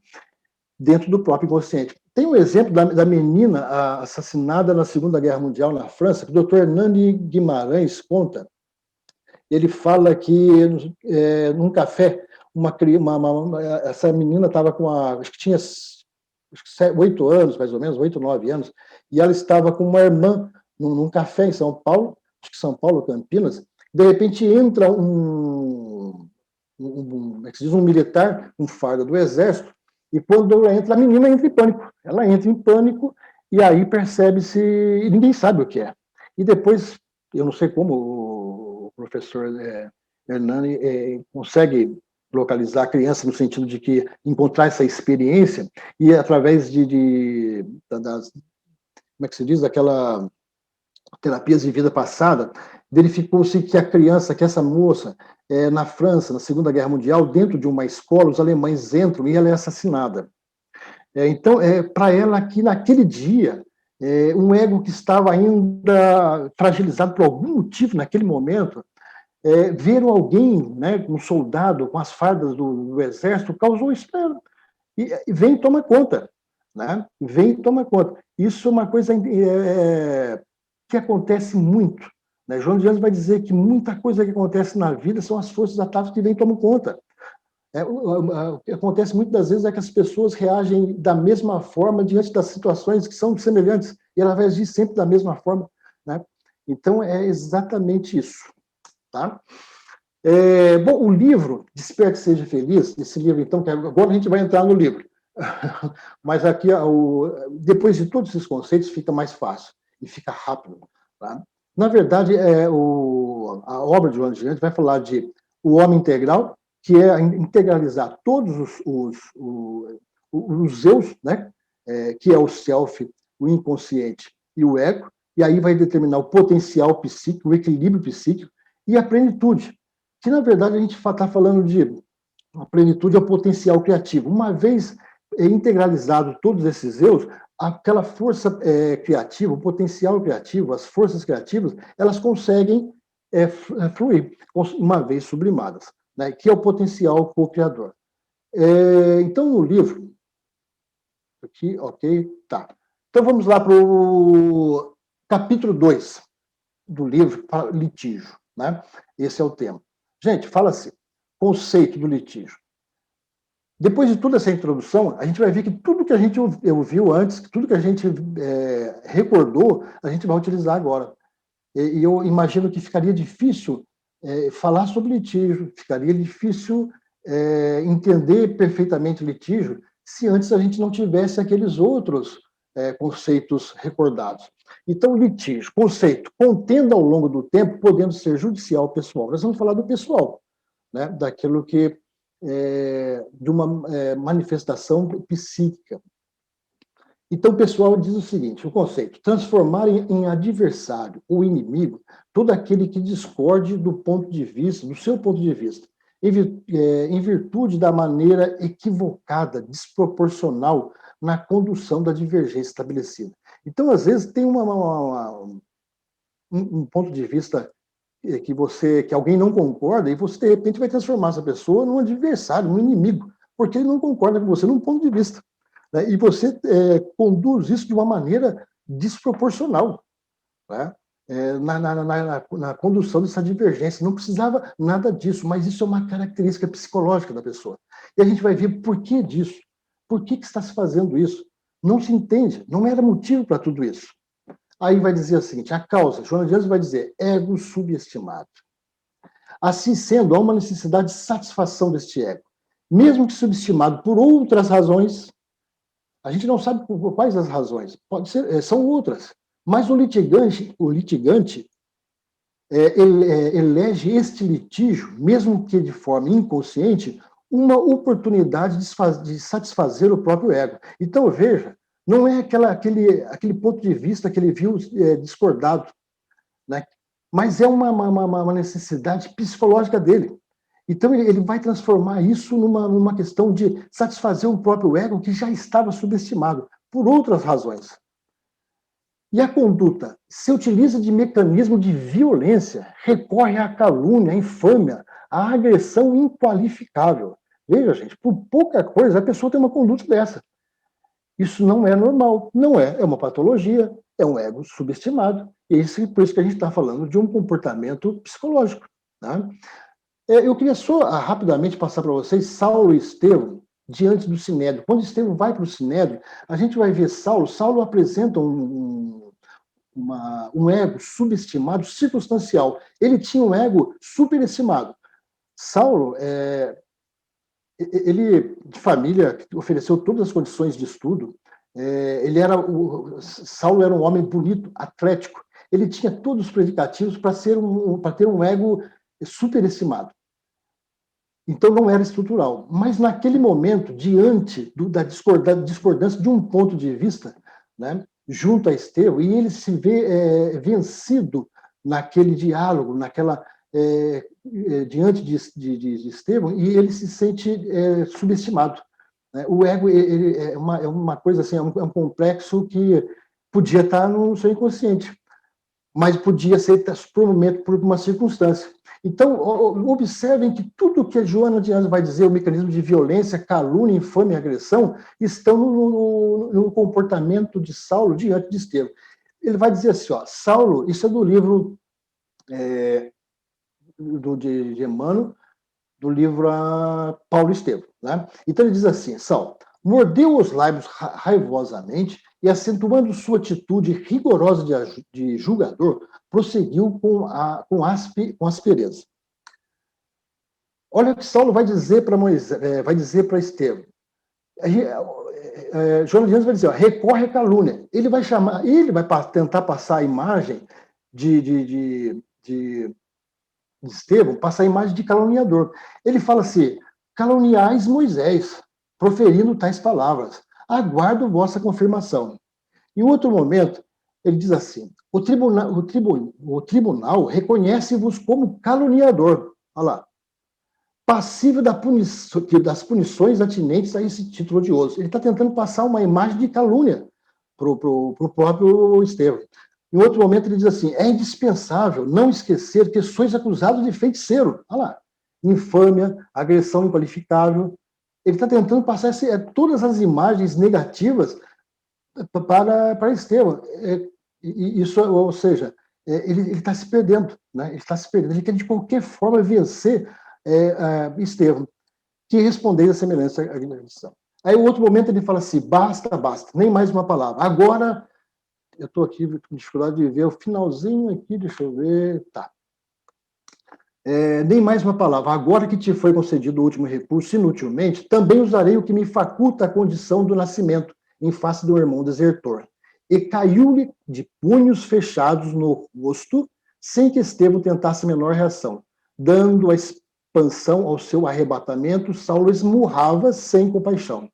Dentro do próprio inconsciente. Tem um exemplo da menina assassinada na Segunda Guerra Mundial na França, que o Dr. Hernani Guimarães conta. Ele fala que, num café, essa menina estava acho que tinha 8 anos, mais ou menos, 8, 9 anos, e ela estava com uma irmã num café em São Paulo, acho que São Paulo, Campinas, de repente entra como é que se diz, um militar, um farda do exército, e quando ela entra, a menina entra em pânico. Ela entra em pânico e aí percebe-se, e ninguém sabe o que é. E depois, eu não sei como o professor Hernani consegue localizar a criança no sentido de que encontrar essa experiência e através das, como é que se diz, daquela terapias de vida passada, verificou-se que a criança, que essa moça, na França, na Segunda Guerra Mundial, dentro de uma escola, os alemães entram e ela é assassinada. Então, para ela, aqui naquele dia, um ego que estava ainda fragilizado por algum motivo naquele momento, ver alguém, né, um soldado com as fardas do exército, causou espera. E vem e toma conta. Né? Vem e toma conta. Isso é uma coisa que acontece muito. Né? João de Anjos vai dizer que muita coisa que acontece na vida são as forças atáficas que vêm e tomam conta. O que acontece muitas das vezes é que as pessoas reagem da mesma forma diante das situações que são semelhantes, e ela vai agir sempre da mesma forma. Né? Então, é exatamente isso. Tá? Bom, o livro, Desperte e Seja Feliz, esse livro, então, que agora a gente vai entrar no livro. Mas aqui, depois de todos esses conceitos, fica mais fácil e fica rápido. Tá? Na verdade, a obra de João de Anjos vai falar de o homem integral, que é integralizar todos os eus, né? Que é o self, o inconsciente e o ego, e aí vai determinar o potencial psíquico, o equilíbrio psíquico e a plenitude, que na verdade a gente está falando de a plenitude é o potencial criativo. Uma vez integralizado todos esses eus, aquela força criativa, o potencial criativo, as forças criativas, elas conseguem fluir, uma vez sublimadas, né, que é o potencial co-criador. Então, no livro, aqui, ok, tá. Então, vamos lá para o capítulo 2 do livro, litígio. Né? Esse é o tema. Gente, fala assim, conceito do litígio. Depois de toda essa introdução, a gente vai ver que tudo que a gente ouviu antes, tudo que a gente recordou, a gente vai utilizar agora. E eu imagino que ficaria difícil falar sobre litígio, ficaria difícil entender perfeitamente litígio se antes a gente não tivesse aqueles outros conceitos recordados. Então, litígio, conceito, contenda ao longo do tempo, podendo ser judicial ou pessoal. Nós vamos falar do pessoal, né? Daquilo que de uma manifestação psíquica. Então, o pessoal diz o seguinte, o conceito, transformar em adversário ou inimigo todo aquele que discorde do ponto de vista, do seu ponto de vista, em virtude da maneira equivocada, desproporcional na condução da divergência estabelecida. Então, às vezes, tem um ponto de vista que alguém não concorda e você, de repente, vai transformar essa pessoa num adversário, num inimigo, porque ele não concorda com você num ponto de vista. Né? E você conduz isso de uma maneira desproporcional, né? Na condução dessa divergência. Não precisava nada disso, mas isso é uma característica psicológica da pessoa. E a gente vai ver por que disso. Por que está se fazendo isso? Não se entende, não era motivo para tudo isso. Aí vai dizer o seguinte, a causa, João de Anjos vai dizer, ego subestimado. Assim sendo, há uma necessidade de satisfação deste ego. Mesmo que subestimado por outras razões, a gente não sabe por quais as razões, pode ser, são outras. Mas o litigante elege este litígio, mesmo que de forma inconsciente, uma oportunidade de satisfazer o próprio ego. Então, veja, não é aquele ponto de vista que ele viu discordado, né? Mas é uma necessidade psicológica dele. Então, ele vai transformar isso numa questão de satisfazer o próprio ego que já estava subestimado, por outras razões. E a conduta se utiliza de mecanismo de violência, recorre à calúnia, à infâmia, à agressão inqualificável. Veja, gente, por pouca coisa a pessoa tem uma conduta dessa. Isso não é normal, não é uma patologia, é um ego subestimado. Por isso que a gente está falando de um comportamento psicológico. Tá? Eu queria só rapidamente passar para vocês Saulo e Estevão diante do Sinédrio. Quando Estevão vai para o Sinédrio, a gente vai ver Saulo apresenta um ego subestimado, circunstancial. Ele tinha um ego superestimado. Saulo, ele, de família, ofereceu todas as condições de estudo. Saulo era um homem bonito, atlético. Ele tinha todos os predicativos para ter um ego superestimado. Então, não era estrutural. Mas, naquele momento, diante da discordância de um ponto de vista, né, junto a Estevão, e ele se vê vencido naquele diálogo, diante de Estevão, e ele se sente subestimado. né? O ego ele é uma coisa assim, é um complexo que podia estar no seu inconsciente, mas podia ser por um momento, por uma circunstância. Então, observem que tudo que a Joana de Anjos vai dizer, o mecanismo de violência, calúnia, infâmia e agressão, estão no comportamento de Saulo diante de Estevão. Ele vai dizer assim, ó, Saulo, isso é do livro de Emmanuel, do livro a Paulo Estevão. Né? Então ele diz assim, Saulo, mordeu os lábios raivosamente e, acentuando sua atitude rigorosa de julgador, prosseguiu com aspereza. Olha o que Saulo vai dizer para Moisés, vai dizer para Estevão. João de Anjos vai dizer, ó, recorre à calúnia. Ele vai tentar passar a imagem de Estevão, passar a imagem de caluniador. Ele fala assim, caluniais Moisés, proferindo tais palavras. Aguardo vossa confirmação. Em outro momento, ele diz assim, o tribunal reconhece-vos como caluniador. Olha lá. Passível das punições atinentes a esse título odioso. Ele está tentando passar uma imagem de calúnia para o próprio Estevão. Em outro momento, ele diz assim, é indispensável não esquecer que sois acusados de feiticeiro. Olha lá. Infâmia, agressão inqualificável. Ele está tentando passar todas as imagens negativas para Estevão. Isso, ou seja, ele está se perdendo, né? Ele está se perdendo. Ele quer, de qualquer forma, vencer Estevão, que respondeu a semelhança à agressão. Aí, em outro momento, ele fala assim, basta, nem mais uma palavra. Agora, eu estou aqui com dificuldade de ver o finalzinho aqui, deixa eu ver, tá. Nem mais uma palavra. Agora que te foi concedido o último recurso, inutilmente, também usarei o que me faculta a condição do nascimento, em face do irmão desertor. E caiu-lhe de punhos fechados no rosto, sem que Estevão tentasse menor reação. Dando a expansão ao seu arrebatamento, Saulo esmurrava sem compaixão.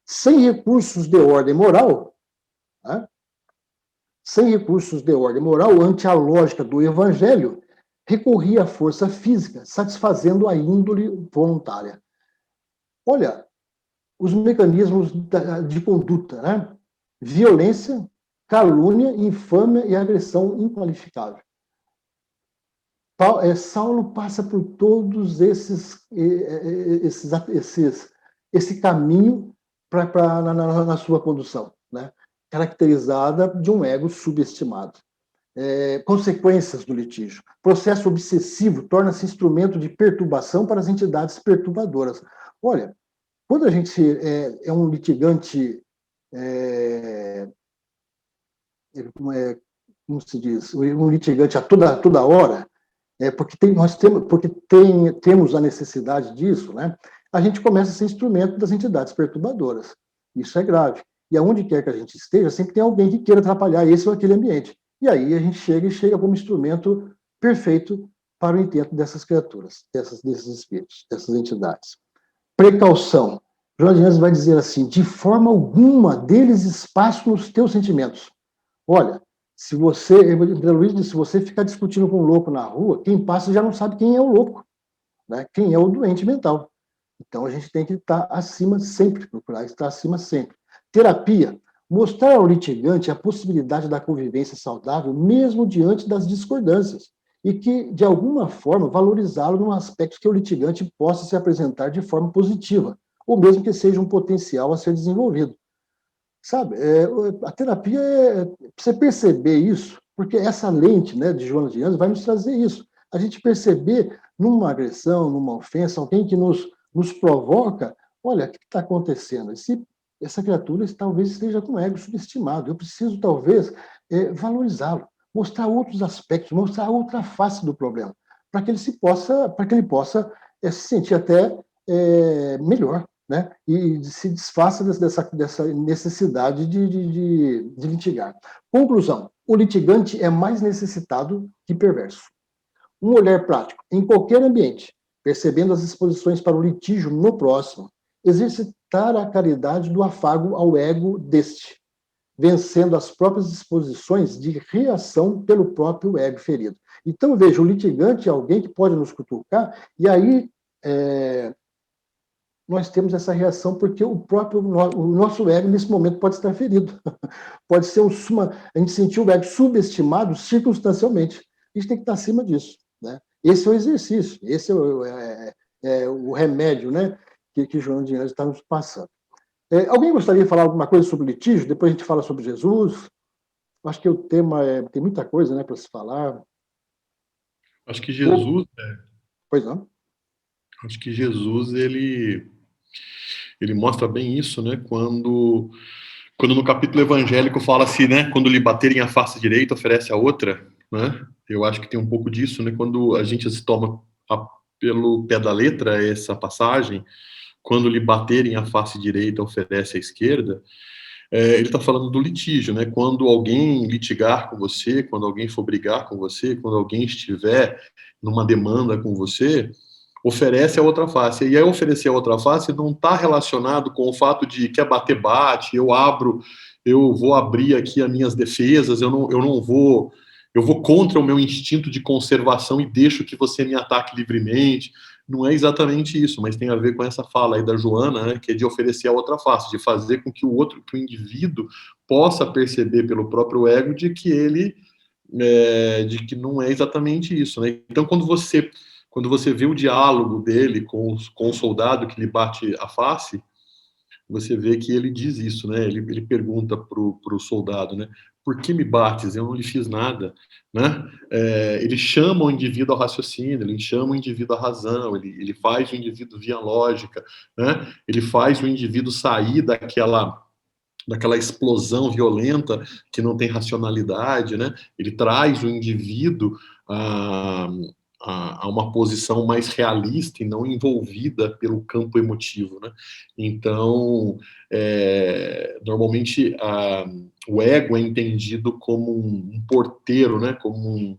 Sem recursos de ordem moral, né? Sem recursos de ordem moral, ante a lógica do evangelho, recorria à força física, satisfazendo a índole voluntária. Olha, os mecanismos de conduta, né? Violência, calúnia, infâmia e agressão inqualificável. Saulo passa por todos esse caminho na sua condução, né? Caracterizada de um ego subestimado. Consequências do litígio. Processo obsessivo torna-se instrumento de perturbação para as entidades perturbadoras. Olha, quando a gente é um litigante, como se diz, um litigante a toda hora, porque temos a necessidade disso, né? A gente começa a ser instrumento das entidades perturbadoras. Isso é grave. E aonde quer que a gente esteja, sempre tem alguém que queira atrapalhar esse ou aquele ambiente. E aí a gente chega como instrumento perfeito para o intento dessas criaturas, desses espíritos, dessas entidades. Precaução. João de Anjos vai dizer assim, de forma alguma deles espaço nos teus sentimentos. Olha, se você ficar discutindo com um louco na rua, quem passa já não sabe quem é o louco, né? Quem é o doente mental. Então a gente tem que estar acima sempre, procurar estar acima sempre. Terapia. Mostrar ao litigante a possibilidade da convivência saudável, mesmo diante das discordâncias, e que, de alguma forma, valorizá-lo num aspecto que o litigante possa se apresentar de forma positiva, ou mesmo que seja um potencial a ser desenvolvido. Sabe, a terapia você perceber isso, porque essa lente, né, de Joana de Anjos vai nos trazer isso. A gente perceber numa agressão, numa ofensa, alguém que nos provoca, olha, o que está acontecendo? Essa criatura talvez esteja com o ego subestimado. Eu preciso, talvez, valorizá-lo, mostrar outros aspectos, mostrar outra face do problema, para que ele possa se sentir até melhor, né? E se desfaça dessa necessidade de litigar. Conclusão: o litigante é mais necessitado que perverso. Um olhar prático, em qualquer ambiente, percebendo as disposições para o litígio no próximo, exercitar a caridade do afago ao ego deste, vencendo as próprias disposições de reação pelo próprio ego ferido. Então, veja, o litigante é alguém que pode nos cutucar, e aí nós temos essa reação porque o nosso ego, nesse momento, pode estar ferido. Pode ser a gente sentiu o ego subestimado circunstancialmente. A gente tem que estar acima disso, né? Esse é o exercício, esse é o remédio, né, que Joana de Anjos está nos passando. Alguém gostaria de falar alguma coisa sobre litígio? Depois a gente fala sobre Jesus. Acho que o tema tem muita coisa, né, para se falar. Acho que Jesus, Pois não? acho que Jesus ele mostra bem isso, né? Quando no capítulo evangélico fala assim, né? Quando lhe baterem a face direita, oferece a outra, né? Eu acho que tem um pouco disso, né? Quando a gente se toma pelo pé da letra essa passagem, quando lhe baterem a face direita, oferece a esquerda. Ele está falando do litígio, né? Quando alguém litigar com você, quando alguém for brigar com você, quando alguém estiver numa demanda com você, oferece a outra face. E aí oferecer a outra face não está relacionado com o fato de quer bater, bate, eu vou abrir aqui as minhas defesas, eu não vou, eu vou contra o meu instinto de conservação e deixo que você me ataque livremente. Não é exatamente isso, mas tem a ver com essa fala aí da Joana, né, que é de oferecer a outra face, de fazer com que o indivíduo possa perceber pelo próprio ego de que de que não é exatamente isso, né? Então, quando você vê o diálogo dele com o soldado que lhe bate a face, você vê que ele diz isso, né? Ele pergunta pro soldado, né? Por que me bates? Eu não lhe fiz nada, né? Ele chama o indivíduo ao raciocínio, ele chama o indivíduo à razão, ele faz o indivíduo via lógica, né? Ele faz o indivíduo sair daquela explosão violenta que não tem racionalidade, né? Ele traz o indivíduo a uma posição mais realista e não envolvida pelo campo emotivo, né? Então, normalmente o ego é entendido como um porteiro, né? Como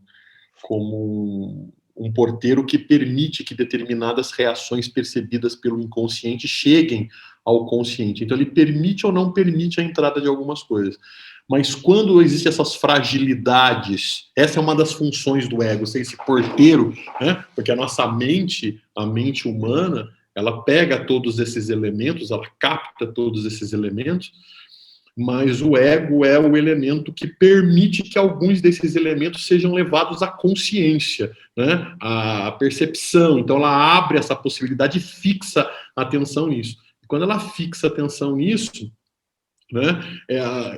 um porteiro que permite que determinadas reações percebidas pelo inconsciente cheguem ao consciente. Então, ele permite ou não permite a entrada de algumas coisas. Mas quando existem essas fragilidades, essa é uma das funções do ego, ser esse porteiro, né? Porque a nossa mente, a mente humana, ela pega todos esses elementos, ela capta todos esses elementos, mas o ego é o elemento que permite que alguns desses elementos sejam levados à consciência, né? À percepção. Então, ela abre essa possibilidade e fixa a atenção nisso. E quando ela fixa a atenção nisso, né,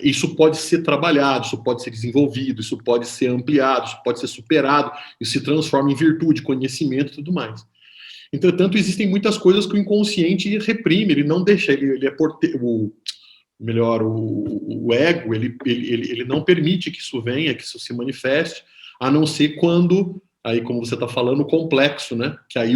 isso pode ser trabalhado, isso pode ser desenvolvido, isso pode ser ampliado, isso pode ser superado, isso se transforma em virtude, conhecimento e tudo mais. Entretanto, existem muitas coisas que o inconsciente reprime, ele não deixa, ele é melhor, o ego, ele não permite que isso venha, que isso se manifeste, a não ser quando, aí como você está falando, o complexo, né? Que aí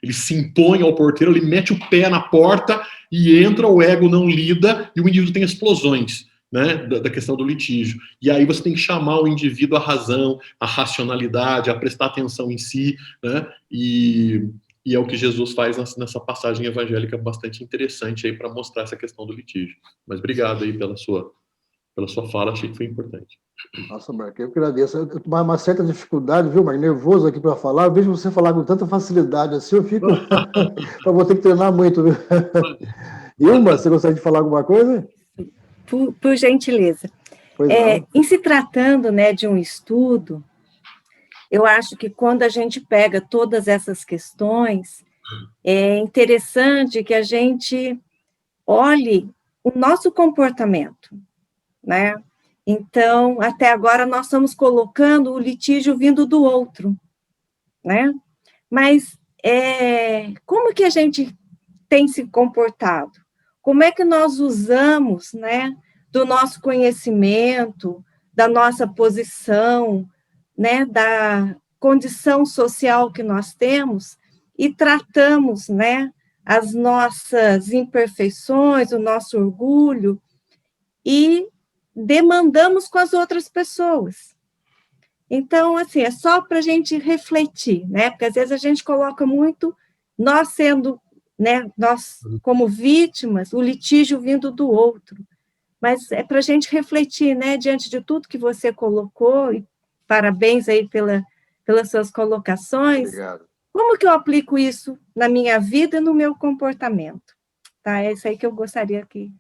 ele se impõe ao porteiro, ele mete o pé na porta e entra, o ego não lida e o indivíduo tem explosões, né? Da questão do litígio. E aí você tem que chamar o indivíduo à razão, à racionalidade, a prestar atenção em si, né? E é o que Jesus faz nessa passagem evangélica bastante interessante aí para mostrar essa questão do litígio. Mas obrigado aí pela sua fala, achei que foi importante. Nossa, Marco, eu que agradeço. Eu tô com uma certa dificuldade, viu, Marco? Nervoso aqui para falar. Eu vejo você falar com tanta facilidade assim, eu fico. Eu vou ter que treinar muito, viu? Ilma, você gostaria de falar alguma coisa? Por gentileza. Em se tratando, né, de um estudo, eu acho que quando a gente pega todas essas questões, é interessante que a gente olhe o nosso comportamento, né? Então, até agora nós estamos colocando o litígio vindo do outro, né? Mas como que a gente tem se comportado? Como é que nós usamos, né, do nosso conhecimento, da nossa posição, né, da condição social que nós temos e tratamos, né, as nossas imperfeições, o nosso orgulho e demandamos com as outras pessoas. Então, assim, é só para a gente refletir, né? Porque às vezes a gente coloca muito nós sendo, né, nós como vítimas, o litígio vindo do outro. Mas é para a gente refletir, né, diante de tudo que você colocou, e parabéns aí pelas suas colocações. Obrigado. Como que eu aplico isso na minha vida e no meu comportamento? Tá? É isso aí que eu gostaria aqui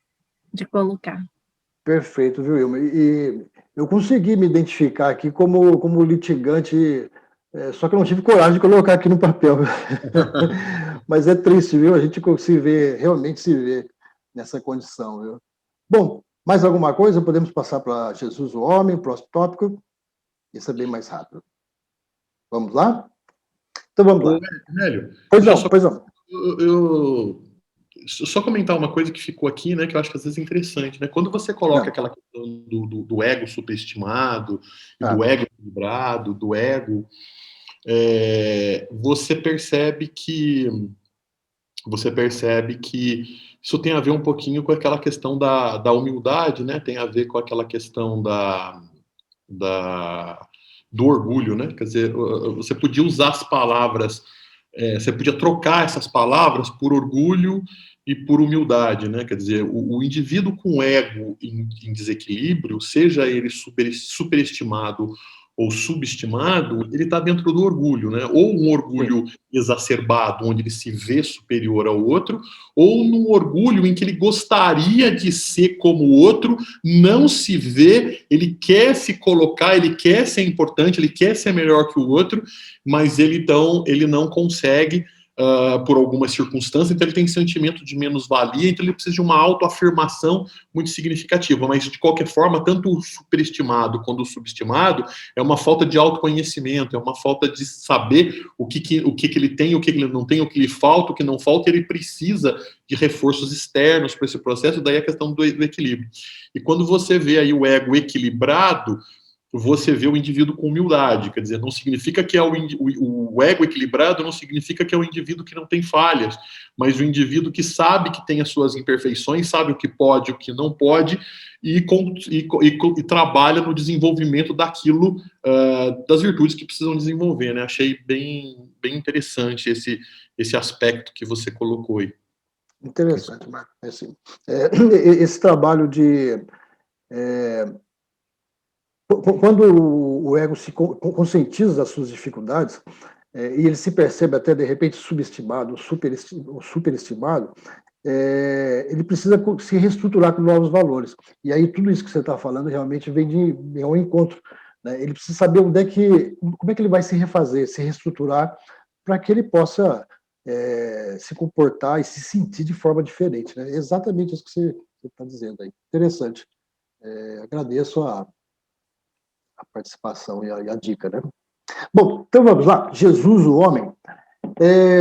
de colocar. Perfeito, viu, Ilma? E eu consegui me identificar aqui como litigante, só que eu não tive coragem de colocar aqui no papel. Mas é triste, viu? A gente realmente se vê nessa condição, viu? Bom, mais alguma coisa? Podemos passar para Jesus o Homem, próximo tópico. Isso é bem mais rápido. Vamos lá? Então vamos lá. Velho, Pois não. Eu só comentar uma coisa que ficou aqui, né, que eu acho que às vezes é interessante, né? Quando você coloca aquela questão do ego superestimado, do ego equilibrado, do ego, você percebe que isso tem a ver um pouquinho com aquela questão da humildade, né? Tem a ver com aquela questão do orgulho, né? Quer dizer, você podia usar as palavras, você podia trocar essas palavras por orgulho e por humildade, né? Quer dizer, o indivíduo com ego em desequilíbrio, seja ele superestimado ou subestimado, ele está dentro do orgulho, né? Ou um orgulho exacerbado, onde ele se vê superior ao outro, ou num orgulho em que ele gostaria de ser como o outro, não se vê, ele quer se colocar, ele quer ser importante, ele quer ser melhor que o outro, mas ele não consegue, por algumas circunstâncias, então ele tem sentimento de menos-valia, então ele precisa de uma autoafirmação muito significativa, mas de qualquer forma, tanto o superestimado quanto o subestimado é uma falta de autoconhecimento, é uma falta de saber o que ele tem, o que ele não tem, o que lhe falta, o que não falta, ele precisa de reforços externos para esse processo, daí a questão do equilíbrio. E quando você vê aí o ego equilibrado, você vê o indivíduo com humildade, quer dizer, não significa que o ego equilibrado não significa que é o indivíduo que não tem falhas, mas o indivíduo que sabe que tem as suas imperfeições, sabe o que pode, o que não pode, e trabalha no desenvolvimento daquilo, das virtudes que precisam desenvolver, né? Achei bem interessante esse aspecto que você colocou aí. Interessante, Marco. Assim, esse trabalho de... Quando o ego se conscientiza das suas dificuldades, e ele se percebe até, de repente, subestimado ou superestimado, ele precisa se reestruturar com novos valores. E aí tudo isso que você está falando realmente vem ao encontro, né? Ele precisa saber como é que ele vai se refazer, se reestruturar, para que ele possa se comportar e se sentir de forma diferente, né? Exatamente isso que você está dizendo aí. Interessante. Agradeço a participação e a dica, né? Bom, então vamos lá. Jesus, o homem,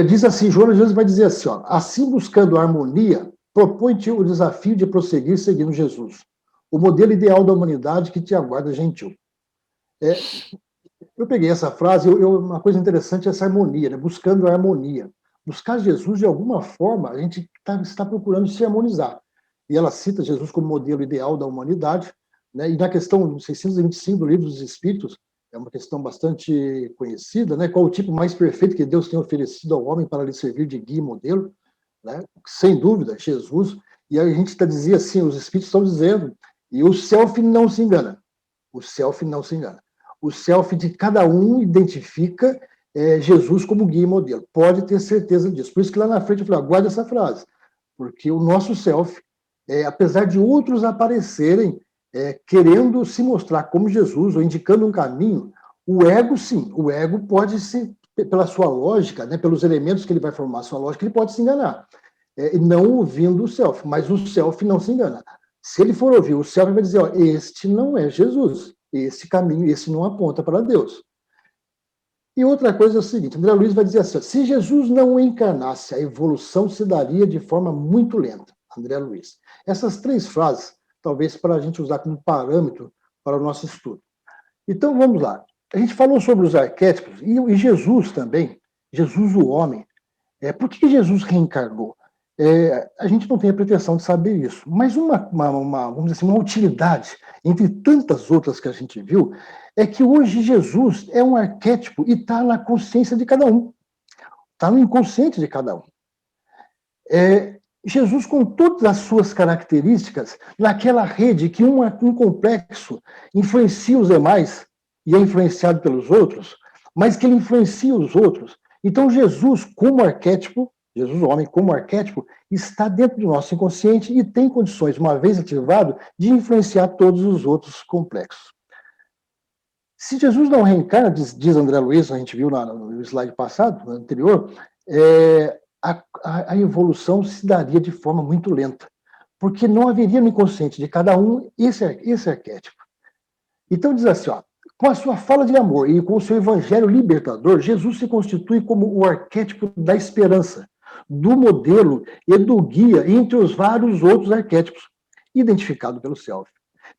diz assim, Jesus vai dizer assim, ó, assim buscando a harmonia, propõe-te o desafio de prosseguir seguindo Jesus, o modelo ideal da humanidade que te aguarda gentil. Eu peguei essa frase, uma coisa interessante é essa harmonia, né? Buscando a harmonia. Buscar Jesus, de alguma forma, a gente está procurando se harmonizar. E ela cita Jesus como modelo ideal da humanidade, né? E na questão 625 do Livro dos Espíritos, é uma questão bastante conhecida, né? Qual o tipo mais perfeito que Deus tem oferecido ao homem para lhe servir de guia e modelo? Né? Sem dúvida, Jesus. E aí a gente dizia assim, os Espíritos estão dizendo, e o self não se engana. O self não se engana. O self de cada um identifica Jesus como guia e modelo. Pode ter certeza disso. Por isso que lá na frente eu falei, guarda essa frase, porque o nosso self, apesar de outros aparecerem querendo se mostrar como Jesus, ou indicando um caminho, o ego, sim, o ego pode se, pela sua lógica, né, pelos elementos que ele vai formar a sua lógica, ele pode se enganar, não ouvindo o self, mas o self não se engana. Se ele for ouvir o self, ele vai dizer, ó, este não é Jesus, esse caminho, esse não aponta para Deus. E outra coisa é o seguinte, André Luiz vai dizer assim, ó, se Jesus não encarnasse, a evolução se daria de forma muito lenta, André Luiz. Essas três frases, talvez para a gente usar como parâmetro para o nosso estudo. Então, vamos lá. A gente falou sobre os arquétipos, e Jesus também, Jesus o homem. Por que Jesus reencarnou? A gente não tem a pretensão de saber isso, mas vamos dizer assim, uma utilidade, entre tantas outras que a gente viu, é que hoje Jesus é um arquétipo e está na consciência de cada um, está no inconsciente de cada um. Jesus, com todas as suas características, naquela rede que um complexo influencia os demais e é influenciado pelos outros, mas que ele influencia os outros, Então, Jesus, como arquétipo, Jesus, o homem, como arquétipo, está dentro do nosso inconsciente e tem condições, uma vez ativado, de influenciar todos os outros complexos. Se Jesus não reencarna, diz André Luiz, a gente viu no slide passado, no anterior, a evolução se daria de forma muito lenta, porque não haveria no inconsciente de cada um esse arquétipo. Então diz assim, ó, com a sua fala de amor e com o seu evangelho libertador, Jesus se constitui como o arquétipo da esperança, do modelo e do guia entre os vários outros arquétipos, identificado pelo Self.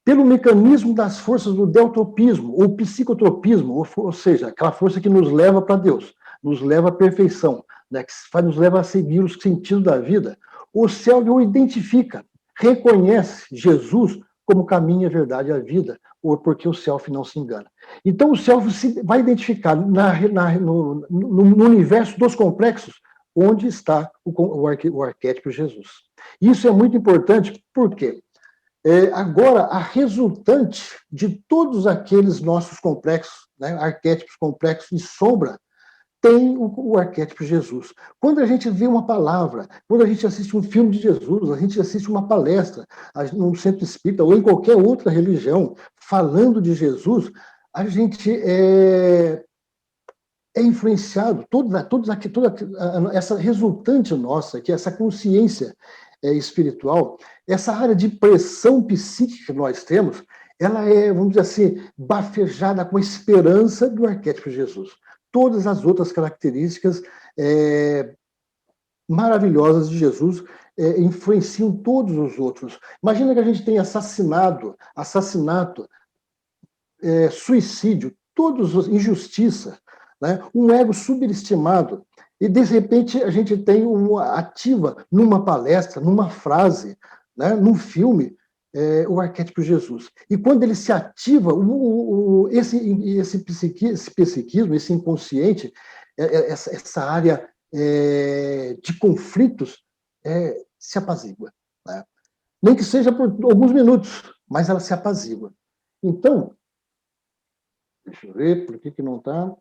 Pelo mecanismo das forças do deltropismo, ou psicotropismo, ou seja, aquela força que nos leva para Deus, nos leva à perfeição, né, que nos leva a seguir os sentidos da vida, o Self o identifica, reconhece Jesus como caminho, a verdade e a vida, ou porque o Self não se engana. Então, o Self vai identificar no universo dos complexos onde está o arquétipo Jesus. Isso é muito importante, porque agora, a resultante de todos aqueles nossos complexos, né, arquétipos complexos de sombra, tem o arquétipo Jesus. Quando a gente vê uma palavra, quando a gente assiste um filme de Jesus, a gente assiste uma palestra num centro espírita ou em qualquer outra religião falando de Jesus, a gente é influenciado, toda essa resultante nossa, que é essa consciência espiritual, essa área de pressão psíquica que nós temos, ela é, vamos dizer assim, bafejada com a esperança do arquétipo Jesus. Todas as outras características maravilhosas de Jesus influenciam todos os outros. Imagina que a gente tem assassinato, suicídio, injustiça, né? Um ego superestimado. E, de repente, a gente tem ativa numa palestra, numa frase, né? Num filme, o arquétipo Jesus. E quando ele se ativa, esse psiquismo, esse inconsciente, essa área de conflitos, se apazigua. Né? Nem que seja por alguns minutos, mas ela se apazigua. Então, deixa eu ver, por que não está?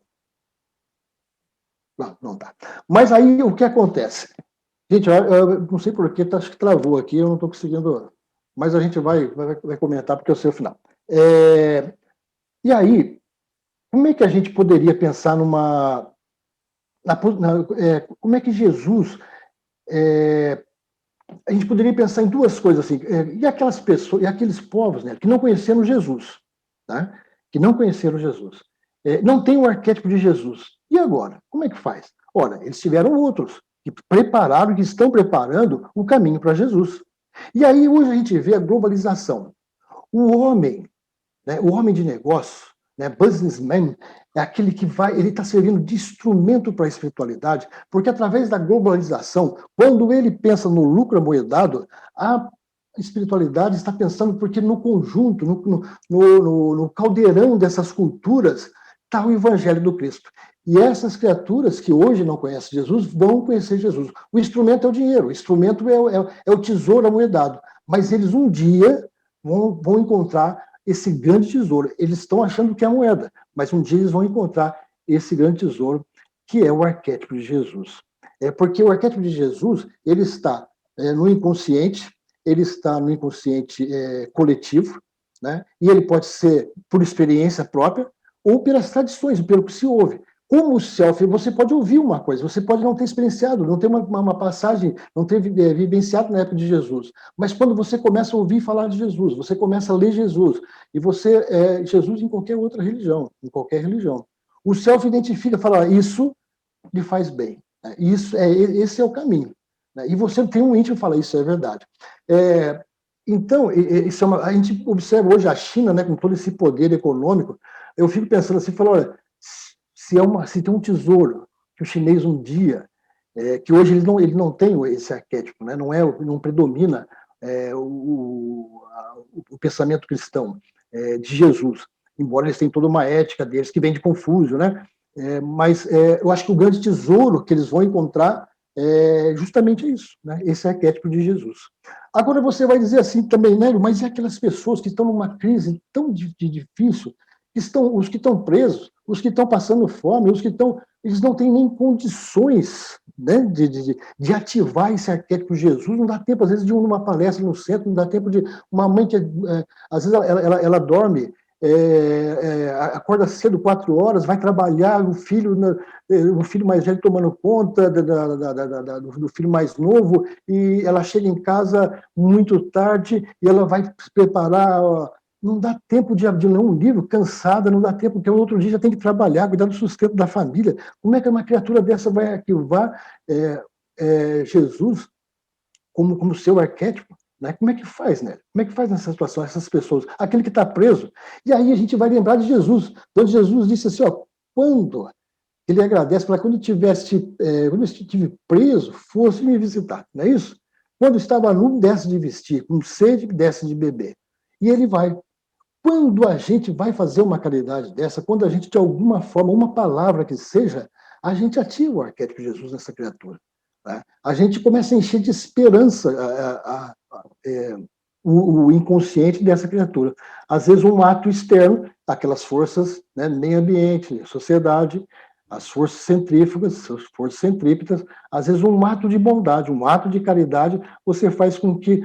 Não está. Mas aí, o que acontece? Gente, eu não sei por que, acho que travou aqui, eu não estou conseguindo... Mas a gente vai comentar, porque eu sei o final. E aí, como é que a gente poderia pensar como é que Jesus... a gente poderia pensar em duas coisas assim. E aquelas pessoas, e aqueles povos, né, que não conheceram Jesus, né? Que não conheceram Jesus. Não tem o arquétipo de Jesus. E agora? Como é que faz? Ora, eles tiveram outros que estão preparando o caminho para Jesus. E aí hoje a gente vê a globalização. O homem de negócio, né, businessman, é aquele que ele está servindo de instrumento para a espiritualidade, porque através da globalização, quando ele pensa no lucro amoedado, a espiritualidade está pensando porque no conjunto, no caldeirão dessas culturas, está o Evangelho do Cristo. E essas criaturas que hoje não conhecem Jesus vão conhecer Jesus. O instrumento é o dinheiro, o instrumento é o tesouro amoedado. Mas eles um dia vão encontrar esse grande tesouro. Eles estão achando que é a moeda, mas um dia eles vão encontrar esse grande tesouro, que é o arquétipo de Jesus. Porque o arquétipo de Jesus, ele está no inconsciente, ele está no inconsciente coletivo, né? E ele pode ser por experiência própria ou pelas tradições, pelo que se ouve. Como o Self, você pode ouvir uma coisa, você pode não ter experienciado, não ter uma passagem, não ter vivenciado na época de Jesus. Mas quando você começa a ouvir falar de Jesus, você começa a ler Jesus, e você Jesus em qualquer outra religião, o Self identifica, fala, isso lhe faz bem. Né? Esse é o caminho. Né? E você tem um íntimo que fala, isso é verdade. Então, a gente observa hoje a China, né, com todo esse poder econômico, eu fico pensando assim, olha, se tem um tesouro que o chinês um dia, que hoje ele não tem esse arquétipo, né? Não predomina o pensamento cristão de Jesus, embora eles tenham toda uma ética deles que vem de Confúcio, né? Mas eu acho que o grande tesouro que eles vão encontrar é justamente isso, né? Esse arquétipo de Jesus. Agora você vai dizer assim também, né? Mas e aquelas pessoas que estão numa crise tão difícil, os que estão presos, os que estão passando fome, eles não têm nem condições, né, de ativar esse arquétipo de Jesus. Não dá tempo, às vezes, de ir numa palestra no centro, não dá tempo de uma mãe que, às vezes, ela dorme, acorda cedo, 4 horas, vai trabalhar, o filho mais velho tomando conta do filho mais novo, e ela chega em casa muito tarde, e ela vai se preparar. Não dá tempo de ler um livro, cansada, não dá tempo, porque no outro dia já tem que trabalhar, cuidar do sustento da família. Como é que uma criatura dessa vai arquivar Jesus como seu arquétipo? Né? Como é que faz, né? Como é que faz nessa situação, essas pessoas? Aquele que está preso. E aí a gente vai lembrar de Jesus. Quando Jesus disse assim, quando ele agradece para quando eu estive preso, fosse me visitar. Não é isso? Quando estava nu, desse de vestir, com sede, desse de beber. E ele vai. Quando a gente vai fazer uma caridade dessa, quando a gente, de alguma forma, uma palavra que seja, a gente ativa o arquétipo de Jesus nessa criatura. Tá? A gente começa a encher de esperança o inconsciente dessa criatura. Às vezes, um ato externo, aquelas forças, né, meio ambiente, sociedade, as forças centrífugas, as forças centrípetas, às vezes um ato de bondade, um ato de caridade, você faz com que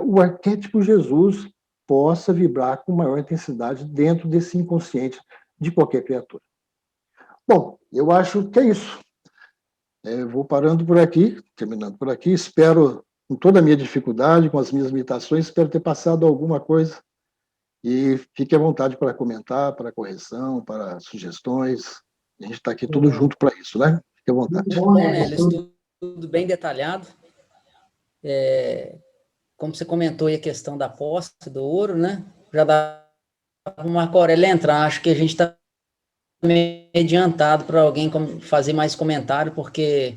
o arquétipo Jesus possa vibrar com maior intensidade dentro desse inconsciente de qualquer criatura. Bom, eu acho que é isso. Vou parando por aqui, terminando por aqui. Espero, com toda a minha dificuldade, com as minhas limitações, espero ter passado alguma coisa. E fique à vontade para comentar, para correção, para sugestões. A gente está aqui tudo junto para isso, né? Fique à vontade. Bom, Nélis, tudo bem detalhado. Como você comentou aí a questão da posse do ouro, né? Já dá para o Marco Aurélio entrar. Acho que a gente está meio adiantado para alguém fazer mais comentário, porque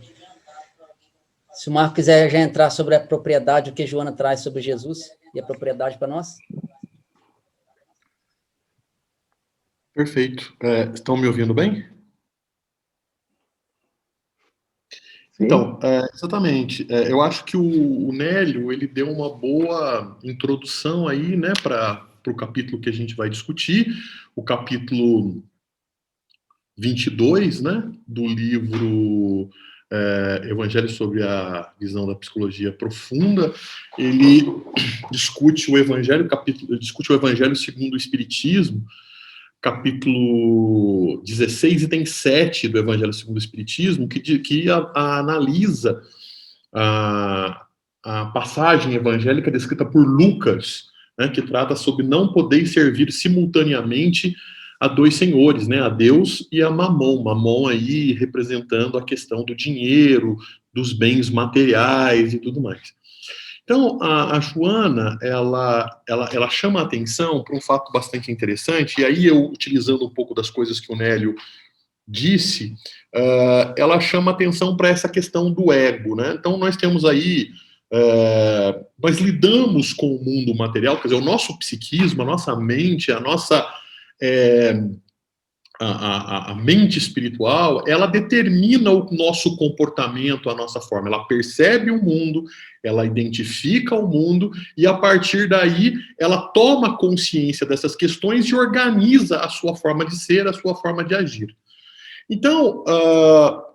se o Marco quiser já entrar sobre a propriedade, o que a Joana traz sobre Jesus e a propriedade para nós. Perfeito. Estão me ouvindo bem? Sim. Então, exatamente. Eu acho que o Nélio, ele deu uma boa introdução aí, né, para o capítulo que a gente vai discutir, o capítulo 22, né, do livro Evangelho sobre a Visão da Psicologia Profunda. Ele discute o Evangelho, discute o Evangelho segundo o Espiritismo, capítulo 16, item 7 do Evangelho segundo o Espiritismo, que analisa a passagem evangélica descrita por Lucas, né, que trata sobre não poder servir simultaneamente a dois senhores, né, a Deus e a Mamon. Mamon aí representando a questão do dinheiro, dos bens materiais e tudo mais. Então, a Joana, ela chama a atenção para um fato bastante interessante, e aí eu, utilizando um pouco das coisas que o Nélio disse, ela chama a atenção para essa questão do ego, né? Então, nós temos aí, nós lidamos com o mundo material, quer dizer, o nosso psiquismo, a nossa mente, a nossa... A mente espiritual, ela determina o nosso comportamento, a nossa forma. Ela percebe o mundo, ela identifica o mundo e, a partir daí, ela toma consciência dessas questões e organiza a sua forma de ser, a sua forma de agir. Então,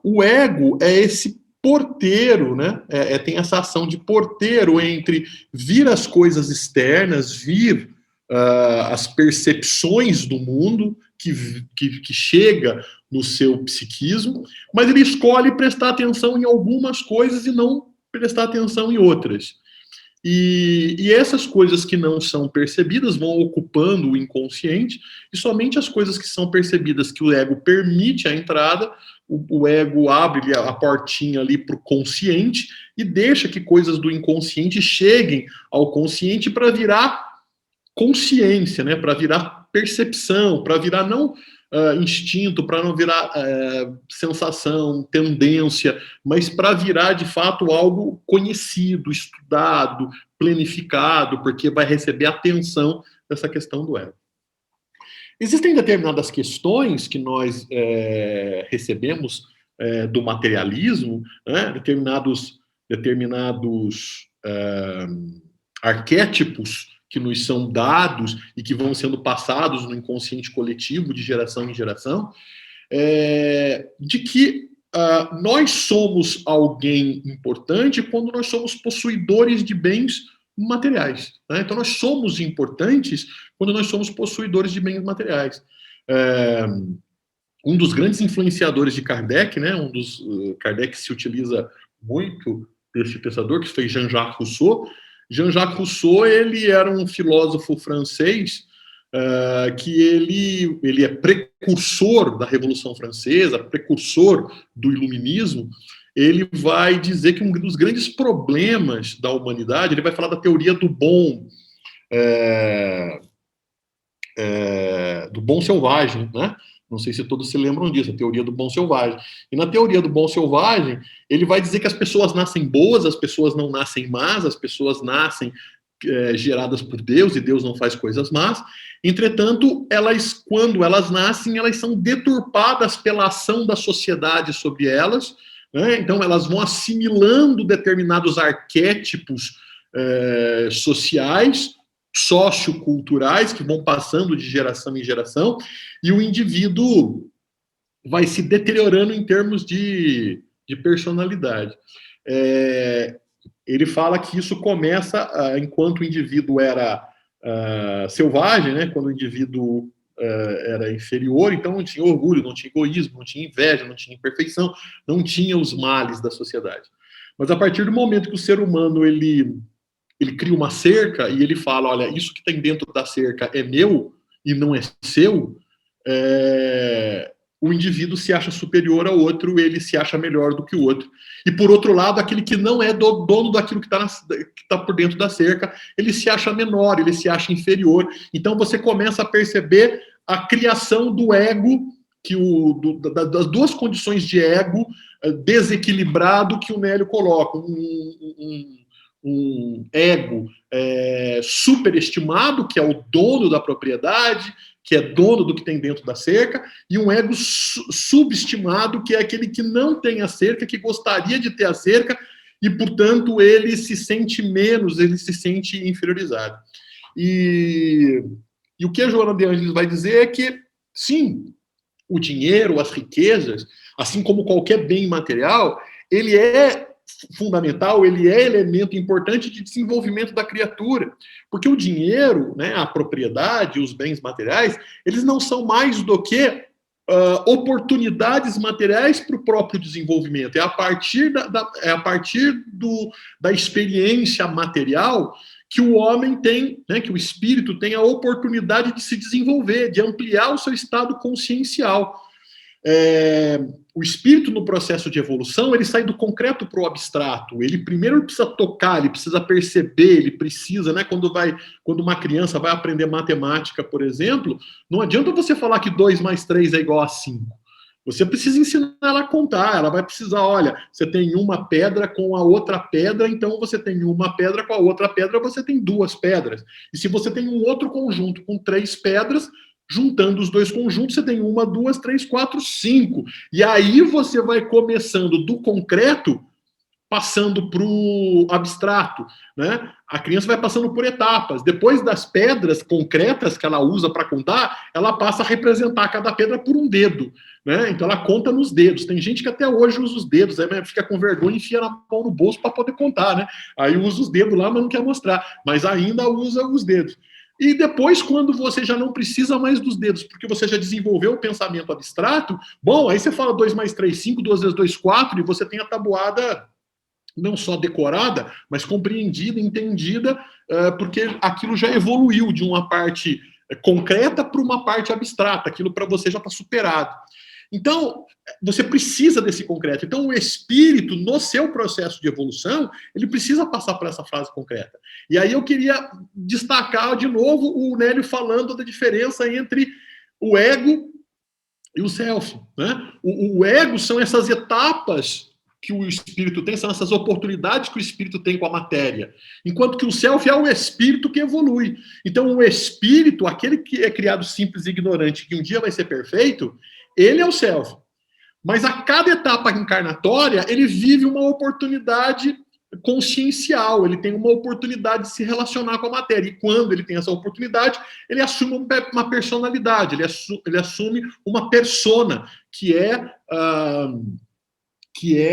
o ego é esse porteiro, né? Tem essa ação de porteiro entre vir as coisas externas, vir as percepções do mundo que chega no seu psiquismo, mas ele escolhe prestar atenção em algumas coisas e não prestar atenção em outras. E essas coisas que não são percebidas vão ocupando o inconsciente, e somente as coisas que são percebidas, que o ego permite a entrada, o ego abre a portinha ali para o consciente e deixa que coisas do inconsciente cheguem ao consciente para virar consciência, né, para virar percepção, para virar não instinto, para não virar sensação, tendência, mas para virar de fato algo conhecido, estudado, planificado, porque vai receber atenção dessa questão do ego. Existem determinadas questões que nós recebemos do materialismo, né, determinados arquétipos que nos são dados e que vão sendo passados no inconsciente coletivo de geração em geração, de que nós somos alguém importante quando nós somos possuidores de bens materiais, né? Então nós somos importantes quando nós somos possuidores de bens materiais. Um dos grandes influenciadores de Kardec, né? Kardec se utiliza muito desse pensador, que foi Jean-Jacques Rousseau. Jean-Jacques Rousseau, ele era um filósofo francês que ele é precursor da Revolução Francesa, precursor do Iluminismo. Ele vai dizer que um dos grandes problemas da humanidade, ele vai falar da teoria do bom selvagem, né? Não sei se todos se lembram disso, a teoria do bom selvagem. E na teoria do bom selvagem, ele vai dizer que as pessoas nascem boas, as pessoas não nascem más, as pessoas nascem geradas por Deus, e Deus não faz coisas más. Entretanto, quando elas nascem, elas são deturpadas pela ação da sociedade sobre elas, né? Então elas vão assimilando determinados arquétipos sociais, socioculturais, que vão passando de geração em geração, e o indivíduo vai se deteriorando em termos de personalidade. Ele fala que isso começa enquanto o indivíduo era selvagem, né? Quando o indivíduo era inferior, então não tinha orgulho, não tinha egoísmo, não tinha inveja, não tinha imperfeição, não tinha os males da sociedade. Mas a partir do momento que o ser humano ele cria uma cerca e ele fala, olha, isso que tem dentro da cerca é meu e não é seu, o indivíduo se acha superior ao outro, ele se acha melhor do que o outro. E, por outro lado, aquele que não é dono daquilo que está por dentro da cerca, ele se acha menor, ele se acha inferior. Então, você começa a perceber a criação do ego, das duas condições de ego desequilibrado que o Nélio coloca. Um ego superestimado, que é o dono da propriedade, que é dono do que tem dentro da cerca, e um ego subestimado, que é aquele que não tem a cerca, que gostaria de ter a cerca, e, portanto, ele se sente menos, ele se sente inferiorizado. E o que a Joana de Ângeles vai dizer é que, sim, o dinheiro, as riquezas, assim como qualquer bem material, ele é fundamental, ele é elemento importante de desenvolvimento da criatura, porque o dinheiro, né, a propriedade, os bens materiais, eles não são mais do que oportunidades materiais para o próprio desenvolvimento. É a partir da experiência material que o homem tem, né, que o espírito tem a oportunidade de se desenvolver, de ampliar o seu estado consciencial. O espírito, no processo de evolução, ele sai do concreto para o abstrato. Ele primeiro precisa tocar, ele precisa perceber, ele precisa, né, quando uma criança vai aprender matemática, por exemplo, não adianta você falar que 2 mais 3 é igual a 5. Você precisa ensinar ela a contar, ela vai precisar, olha, você tem uma pedra com a outra pedra, então você tem uma pedra com a outra pedra, você tem 2 pedras. E se você tem um outro conjunto com 3 pedras, juntando os 2 conjuntos, você tem 1, 2, 3, 4, 5. E aí você vai começando do concreto, passando para o abstrato, né? A criança vai passando por etapas. Depois das pedras concretas que ela usa para contar, ela passa a representar cada pedra por um dedo, né? Então ela conta nos dedos. Tem gente que até hoje usa os dedos, aí fica com vergonha e enfia na mão no bolso para poder contar, né? Aí usa os dedos lá, mas não quer mostrar. Mas ainda usa os dedos. E depois, quando você já não precisa mais dos dedos, porque você já desenvolveu o pensamento abstrato, bom, aí você fala 2 mais 3, 5, 2 vezes 2, 4, e você tem a tabuada não só decorada, mas compreendida, entendida, porque aquilo já evoluiu de uma parte concreta para uma parte abstrata, aquilo para você já está superado. Então, você precisa desse concreto. Então, o espírito, no seu processo de evolução, ele precisa passar por essa fase concreta. E aí eu queria destacar de novo o Nélio falando da diferença entre o ego e o self, né? O ego são essas etapas que o espírito tem, são essas oportunidades que o espírito tem com a matéria. Enquanto que o self é o espírito que evolui. Então, o espírito, aquele que é criado simples e ignorante, que um dia vai ser perfeito, ele é o self. Mas a cada etapa encarnatória, ele vive uma oportunidade consciencial, ele tem uma oportunidade de se relacionar com a matéria. E quando ele tem essa oportunidade, ele assume uma personalidade, ele assume uma persona, que é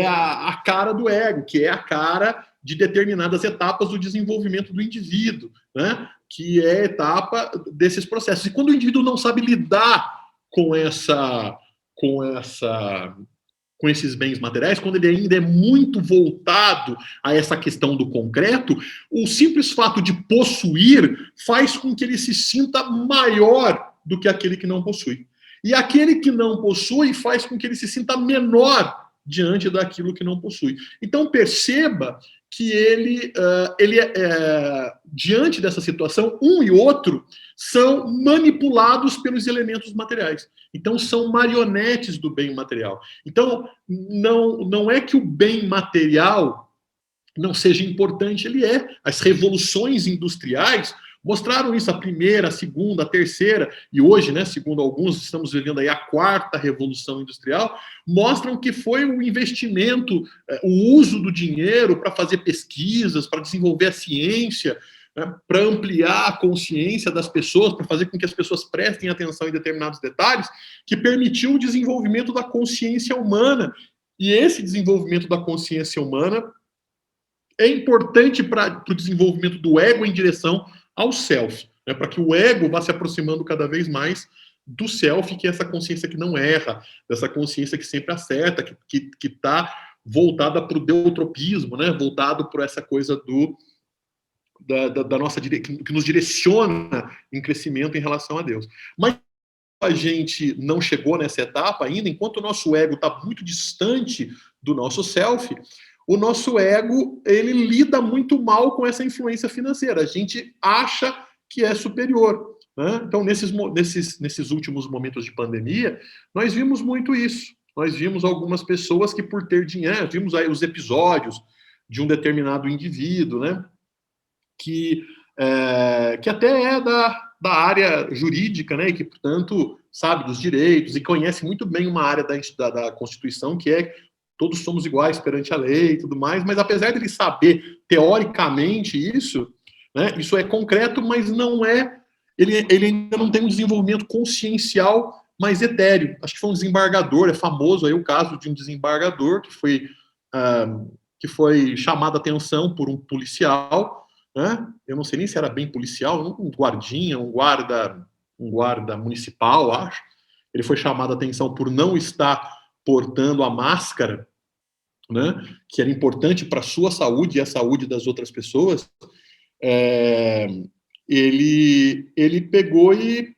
a cara do ego, que é a cara de determinadas etapas do desenvolvimento do indivíduo, né? Que é a etapa desses processos. E quando o indivíduo não sabe lidar com esses bens materiais, quando ele ainda é muito voltado a essa questão do concreto, o simples fato de possuir faz com que ele se sinta maior do que aquele que não possui. E aquele que não possui faz com que ele se sinta menor diante daquilo que não possui. Então, perceba que diante dessa situação, um e outro são manipulados pelos elementos materiais. Então, são marionetes do bem material. Então, não é que o bem material não seja importante, ele é. As revoluções industriais mostraram isso, a primeira, a segunda, a terceira, e hoje, né, segundo alguns, estamos vivendo aí a quarta revolução industrial, mostram que foi o investimento, o uso do dinheiro para fazer pesquisas, para desenvolver a ciência, né, para ampliar a consciência das pessoas, para fazer com que as pessoas prestem atenção em determinados detalhes, que permitiu o desenvolvimento da consciência humana. E esse desenvolvimento da consciência humana é importante para o desenvolvimento do ego em direção ao self, né, para que o ego vá se aproximando cada vez mais do self, que é essa consciência que não erra, dessa consciência que sempre acerta, que está voltada para o deutropismo, né, voltado para essa coisa da nossa que nos direciona em crescimento em relação a Deus. Mas a gente não chegou nessa etapa ainda, enquanto o nosso ego está muito distante do nosso self, o nosso ego, ele lida muito mal com essa influência financeira. A gente acha que é superior, né? Então, nesses últimos momentos de pandemia, nós vimos muito isso. Nós vimos algumas pessoas que, por ter dinheiro, vimos aí os episódios de um determinado indivíduo, né? Que até é da área jurídica, né? E que, portanto, sabe dos direitos e conhece muito bem uma área da Constituição, que é todos somos iguais perante a lei e tudo mais, mas apesar dele saber teoricamente isso, né, isso é concreto, mas não é, ele ainda não tem um desenvolvimento consciencial mais etéreo. Acho que foi um desembargador, é famoso aí o caso de um desembargador que foi chamado a atenção por um policial, né, eu não sei nem se era bem policial, um guardinha, um guarda municipal, acho. Ele foi chamado a atenção por não estar portando a máscara, né, que era importante para a sua saúde e a saúde das outras pessoas, ele pegou e,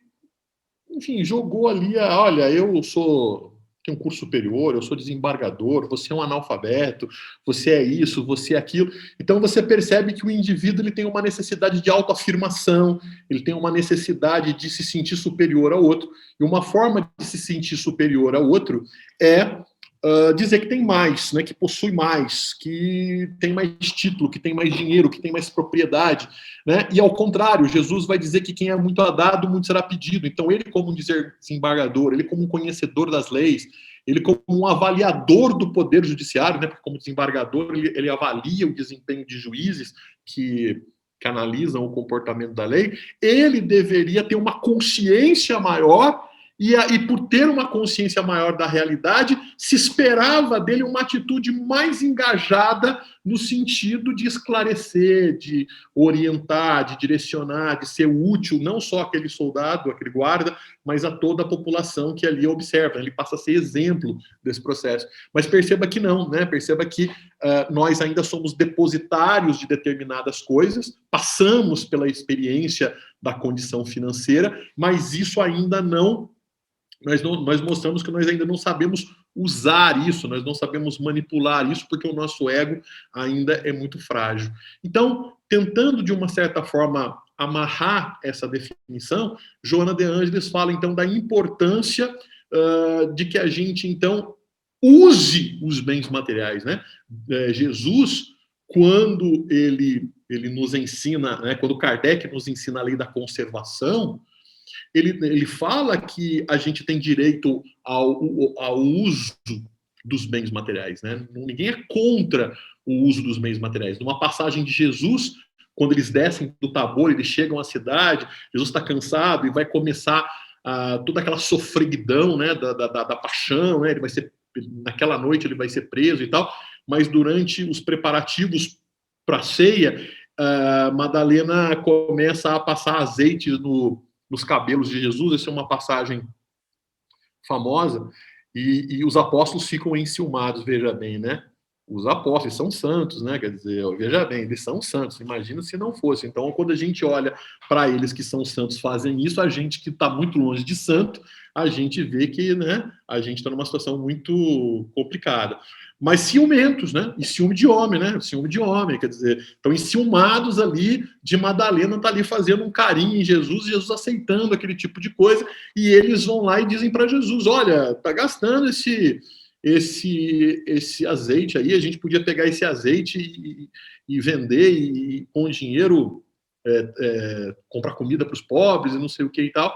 enfim, jogou ali, olha, tenho um curso superior, eu sou desembargador, você é um analfabeto, você é isso, você é aquilo. Então você percebe que o indivíduo ele tem uma necessidade de autoafirmação, ele tem uma necessidade de se sentir superior ao outro, e uma forma de se sentir superior ao outro é dizer que tem mais, né, que possui mais, que tem mais título, que tem mais dinheiro, que tem mais propriedade, né? E ao contrário, Jesus vai dizer que quem é muito dado, muito será pedido. Então ele, como um desembargador, ele como um conhecedor das leis, ele como um avaliador do poder judiciário, né? Porque como desembargador ele avalia o desempenho de juízes que analisam o comportamento da lei, ele deveria ter uma consciência maior. E por ter uma consciência maior da realidade, se esperava dele uma atitude mais engajada no sentido de esclarecer, de orientar, de direcionar, de ser útil, não só aquele soldado, aquele guarda, mas a toda a população que ali observa. Ele passa a ser exemplo desse processo. Mas perceba que não, né? Perceba que nós ainda somos depositários de determinadas coisas, passamos pela experiência da condição financeira, mas isso ainda não... Nós mostramos que nós ainda não sabemos usar isso, nós não sabemos manipular isso, porque o nosso ego ainda é muito frágil. Então, tentando, de uma certa forma, amarrar essa definição, Joana de Ângeles fala, então, da importância de que a gente, então, use os bens materiais, né? Jesus, quando ele nos ensina, né, quando Kardec nos ensina a lei da conservação, ele fala que a gente tem direito ao uso dos bens materiais, né? Ninguém é contra o uso dos bens materiais. Numa passagem de Jesus, quando eles descem do Tabor, eles chegam à cidade, Jesus está cansado e vai começar toda aquela sofreguidão, né, da paixão, né? Ele vai ser, naquela noite ele vai ser preso e tal, mas durante os preparativos para a ceia, Madalena começa a passar azeite nos cabelos de Jesus. Essa é uma passagem famosa, e os apóstolos ficam enciumados, veja bem, né? Os apóstolos são santos, né? Quer dizer, veja bem, eles são santos, imagina se não fosse. Então, quando a gente olha para eles que são santos fazem isso, a gente que está muito longe de santo, a gente vê que, né, a gente está numa situação muito complicada. Mas ciumentos, né? E ciúme de homem, né? Ciúme de homem, quer dizer, estão enciumados ali de Madalena, tá ali fazendo um carinho em Jesus, Jesus aceitando aquele tipo de coisa, e eles vão lá e dizem para Jesus: olha, tá gastando esse azeite aí, a gente podia pegar esse azeite e vender, e com o dinheiro comprar comida para os pobres e não sei o que e tal.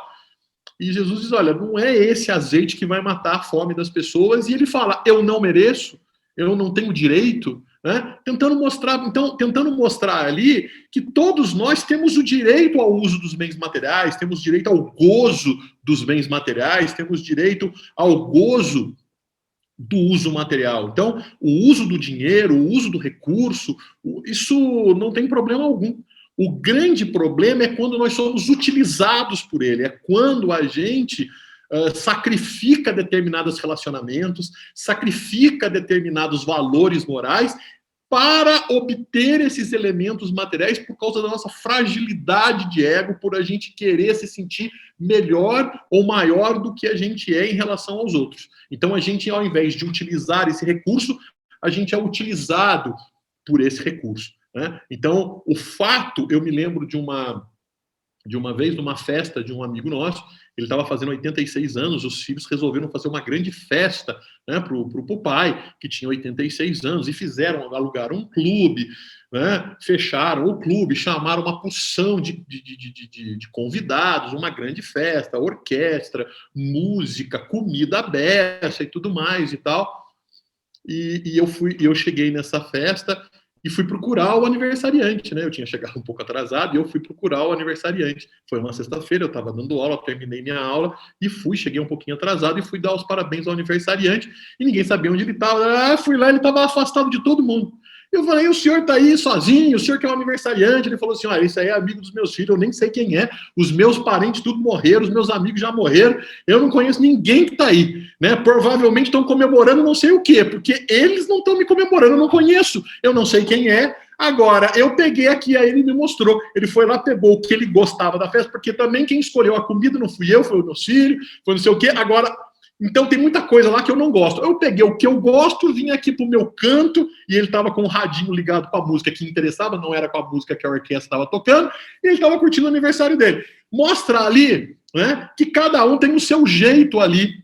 E Jesus diz: olha, não é esse azeite que vai matar a fome das pessoas. E ele fala: eu não mereço, eu não tenho direito, né? Tentando mostrar ali que todos nós temos o direito ao uso dos bens materiais, temos direito ao gozo dos bens materiais, temos direito ao gozo do uso material. Então, o uso do dinheiro, o uso do recurso, isso não tem problema algum. O grande problema é quando nós somos utilizados por ele, é quando a gente sacrifica determinados relacionamentos, sacrifica determinados valores morais para obter esses elementos materiais por causa da nossa fragilidade de ego, por a gente querer se sentir melhor ou maior do que a gente é em relação aos outros. Então, a gente, ao invés de utilizar esse recurso, a gente é utilizado por esse recurso, né? Então, o fato, eu me lembro de uma vez, numa festa de um amigo nosso, ele estava fazendo 86 anos, os filhos resolveram fazer uma grande festa, né, para o pai, que tinha 86 anos, e alugaram um clube, né, fecharam o clube, chamaram uma porção de convidados, uma grande festa, orquestra, música, comida aberta e tudo mais e tal. E eu cheguei nessa festa e fui procurar o aniversariante, né? Eu tinha chegado um pouco atrasado e eu fui procurar o aniversariante. Foi uma sexta-feira, eu estava dando aula, terminei minha aula e cheguei um pouquinho atrasado e fui dar os parabéns ao aniversariante e ninguém sabia onde ele estava. Fui lá, ele estava afastado de todo mundo. Eu falei: o senhor está aí sozinho, o senhor que é o aniversariante? Ele falou assim: olha, isso aí é amigo dos meus filhos, eu nem sei quem é, os meus parentes tudo morreram, os meus amigos já morreram, eu não conheço ninguém que está aí, né? Provavelmente estão comemorando não sei o quê, porque eles não estão me comemorando, eu não conheço, eu não sei quem é. Agora, eu peguei aqui, aí ele me mostrou, ele foi lá, pegou o que ele gostava da festa, porque também quem escolheu a comida não fui eu, foi o meu filho, foi não sei o quê. Agora, então tem muita coisa lá que eu não gosto. Eu peguei o que eu gosto, vim aqui pro meu canto, e ele estava com o radinho ligado com a música que interessava, não era com a música que a orquestra estava tocando, e ele estava curtindo o aniversário dele. Mostra ali, né, que cada um tem o seu jeito ali,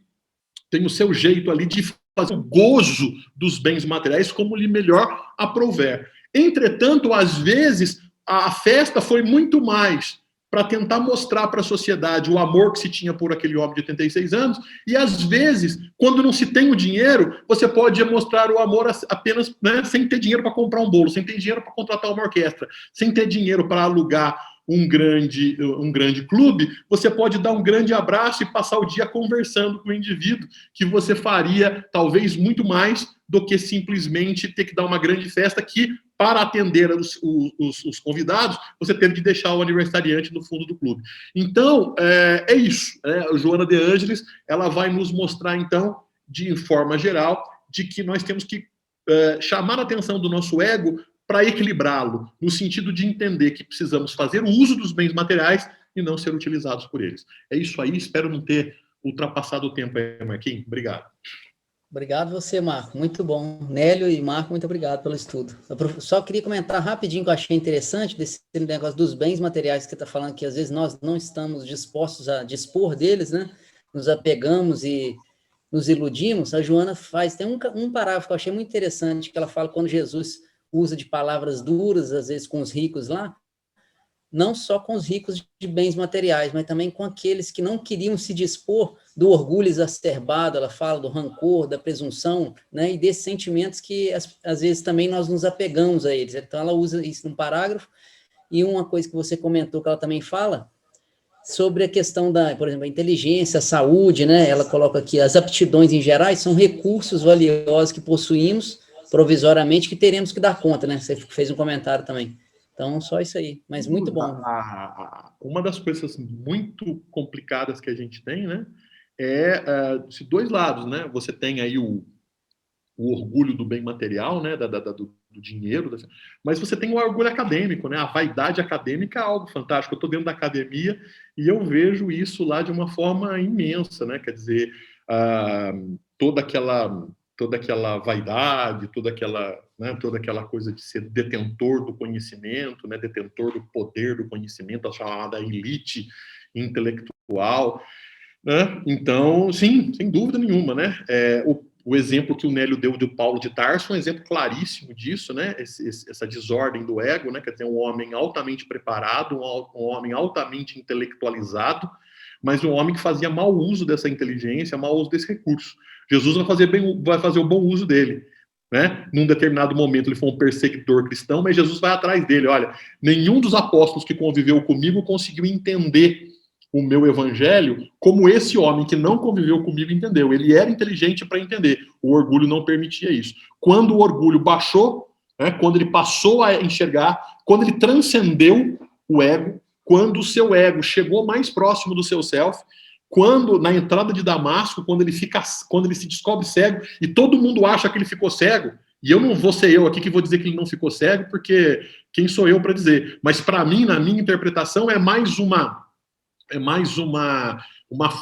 de fazer o gozo dos bens materiais como lhe melhor aprouver. Entretanto, às vezes, a festa foi muito mais para tentar mostrar para a sociedade o amor que se tinha por aquele homem de 86 anos, e às vezes, quando não se tem o dinheiro, você pode mostrar o amor apenas, né, sem ter dinheiro para comprar um bolo, sem ter dinheiro para contratar uma orquestra, sem ter dinheiro para alugar um grande clube, você pode dar um grande abraço e passar o dia conversando com o indivíduo, que você faria talvez muito mais do que simplesmente ter que dar uma grande festa que, para atender os convidados, você teve que deixar o aniversariante no fundo do clube. Então, é isso. A Joana de Ângeles, ela vai nos mostrar, então, de forma geral, de que nós temos que chamar a atenção do nosso ego para equilibrá-lo, no sentido de entender que precisamos fazer o uso dos bens materiais e não ser utilizados por eles. É isso aí, espero não ter ultrapassado o tempo aí, Marquinhos. Obrigado. Obrigado você, Marco. Muito bom. Nélio e Marco, muito obrigado pelo estudo. Eu só queria comentar rapidinho que eu achei interessante desse negócio dos bens materiais que você está falando, que às vezes nós não estamos dispostos a dispor deles, né? Nos apegamos e nos iludimos. A Joana tem um parágrafo que eu achei muito interessante, que ela fala quando Jesus usa de palavras duras, às vezes com os ricos lá, não só com os ricos de bens materiais, mas também com aqueles que não queriam se dispor do orgulho exacerbado, ela fala do rancor, da presunção, né, e desses sentimentos que, às vezes, também nós nos apegamos a eles. Então, ela usa isso num parágrafo, e uma coisa que você comentou, que ela também fala, sobre a questão da, por exemplo, a inteligência, a saúde, né, ela coloca aqui, as aptidões em geral são recursos valiosos que possuímos provisoriamente, que teremos que dar conta, né, você fez um comentário também. Então, só isso aí, mas muito bom. Uma das coisas muito complicadas que a gente tem, né, de dois lados, né? Você tem aí o orgulho do bem material, né, do dinheiro, mas você tem o orgulho acadêmico, né? A vaidade acadêmica é algo fantástico. Eu estou dentro da academia e eu vejo isso lá de uma forma imensa, né? Quer dizer, toda aquela vaidade, toda aquela coisa de ser detentor do conhecimento, né, detentor do poder do conhecimento, a chamada elite intelectual, né? Então, sim, sem dúvida nenhuma, né? O exemplo que o Nélio deu de Paulo de Tarso é um exemplo claríssimo disso, né? Essa desordem do ego, né? Quer dizer, um homem altamente preparado, um homem altamente intelectualizado, mas um homem que fazia mau uso dessa inteligência, mau uso desse recurso. Jesus vai fazer o bom uso dele, né? Num determinado momento ele foi um perseguidor cristão, mas Jesus vai atrás dele. Olha, nenhum dos apóstolos que conviveu comigo conseguiu entender o meu evangelho como esse homem que não conviveu comigo entendeu. Ele era inteligente para entender. O orgulho não permitia isso. Quando o orgulho baixou, né, quando ele passou a enxergar, quando ele transcendeu o ego, quando o seu ego chegou mais próximo do seu self, quando na entrada de Damasco, quando ele se descobre cego e todo mundo acha que ele ficou cego, e eu não vou ser eu aqui que vou dizer que ele não ficou cego, porque quem sou eu para dizer? Mas para mim, na minha interpretação, é mais uma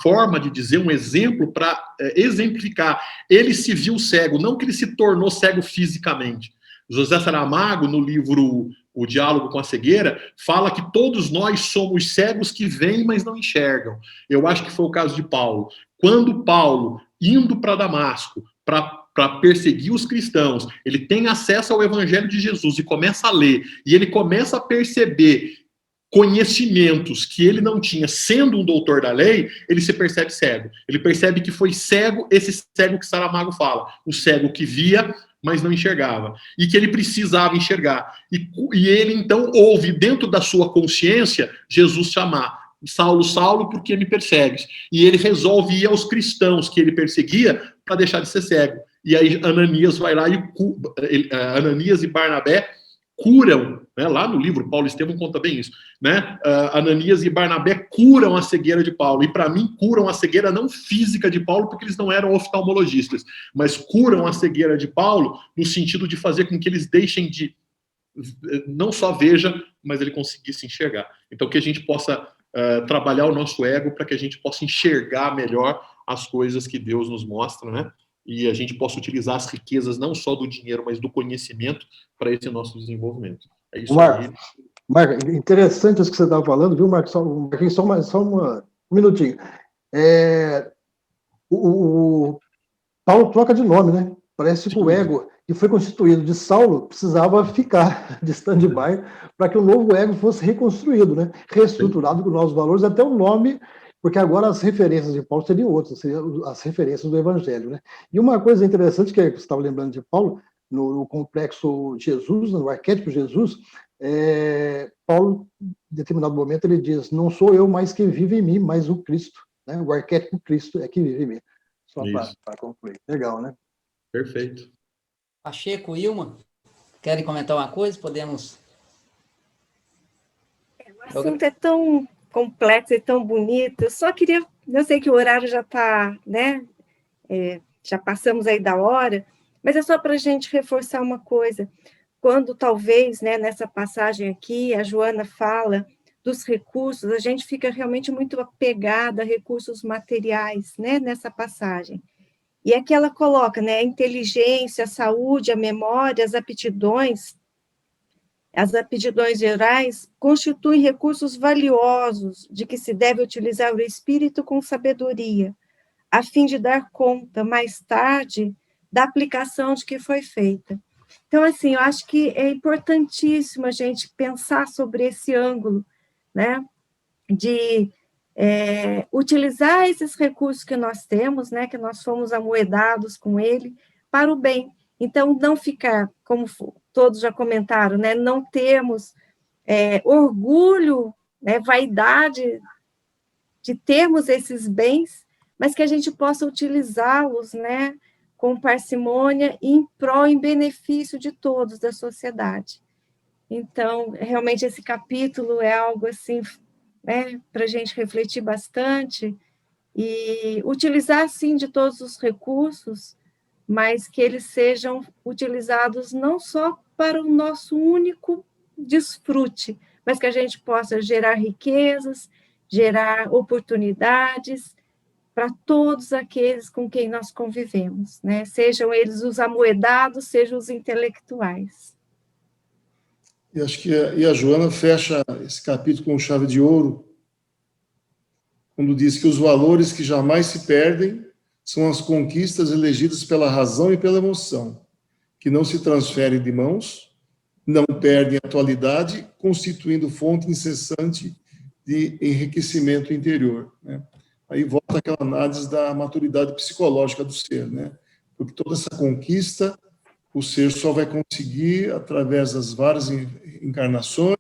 forma de dizer, um exemplo para exemplificar. Ele se viu cego, não que ele se tornou cego fisicamente. José Saramago, no livro O Diálogo com a Cegueira, fala que todos nós somos cegos que veem, mas não enxergam. Eu acho que foi o caso de Paulo. Quando Paulo, indo para Damasco, para perseguir os cristãos, ele tem acesso ao Evangelho de Jesus e começa a ler, e ele começa a perceber conhecimentos que ele não tinha, sendo um doutor da lei, ele se percebe cego. Ele percebe que foi cego, esse cego que Saramago fala, o cego que via, mas não enxergava, e que ele precisava enxergar. E ele, então, ouve dentro da sua consciência Jesus chamar: Saulo, Saulo, por que me persegues? E ele resolve ir aos cristãos que ele perseguia para deixar de ser cego. E aí Ananias vai lá e Ananias e Barnabé curam, né, lá no livro, Paulo Estevão conta bem isso, né? Ananias e Barnabé curam a cegueira de Paulo, e para mim curam a cegueira não física de Paulo, porque eles não eram oftalmologistas, mas curam a cegueira de Paulo no sentido de fazer com que eles deixem de, não só veja, mas ele conseguisse enxergar. Então que a gente possa trabalhar o nosso ego para que a gente possa enxergar melhor as coisas que Deus nos mostra, né? E a gente possa utilizar as riquezas não só do dinheiro, mas do conhecimento para esse nosso desenvolvimento. É isso aí. Marco, interessante isso que você estava falando, viu, Marco? Só um minutinho. O Paulo troca de nome, né? Parece que o ego que foi constituído de Saulo precisava ficar de stand-by para que o novo ego fosse reconstruído, né? Reestruturado com novos valores, até o nome, porque agora as referências de Paulo seriam outras, seriam as referências do Evangelho, né? E uma coisa interessante que você estava lembrando de Paulo, no complexo Jesus, no arquétipo Jesus, Paulo, em determinado momento, ele diz: não sou eu mais quem vive em mim, mas o Cristo, né? O arquétipo Cristo é que vive em mim. Só para concluir. Legal, né? Perfeito. Pacheco, Ilma, querem comentar uma coisa? Podemos... O assunto é tão complexo e tão bonito. Eu só queria... Eu sei que o horário já está, né? Já passamos aí da hora, mas é só para a gente reforçar uma coisa. Quando talvez, né, nessa passagem aqui, a Joana fala dos recursos, a gente fica realmente muito apegada a recursos materiais, né, nessa passagem. E aqui ela coloca, né, a inteligência, a saúde, a memória, as aptidões gerais constituem recursos valiosos de que se deve utilizar o espírito com sabedoria, a fim de dar conta, mais tarde, da aplicação de que foi feita. Então, assim, eu acho que é importantíssimo a gente pensar sobre esse ângulo, né, de utilizar esses recursos que nós temos, né, que nós fomos amoedados com ele, para o bem. Então, não ficar, como todos já comentaram, né, não termos orgulho, né, vaidade de termos esses bens, mas que a gente possa utilizá-los, né, com parcimônia em prol, em benefício de todos, da sociedade. Então, realmente, esse capítulo é algo assim, né, para a gente refletir bastante e utilizar, sim, de todos os recursos, mas que eles sejam utilizados não só para o nosso único desfrute, mas que a gente possa gerar riquezas, gerar oportunidades para todos aqueles com quem nós convivemos, né? Sejam eles os amoedados, sejam os intelectuais. E acho que a Joana fecha esse capítulo com chave de ouro, quando diz que os valores que jamais se perdem são as conquistas elegidas pela razão e pela emoção, que não se transferem de mãos, não perdem atualidade, constituindo fonte incessante de enriquecimento interior, né? Aí volta aquela análise da maturidade psicológica do ser, né? Porque toda essa conquista o ser só vai conseguir através das várias encarnações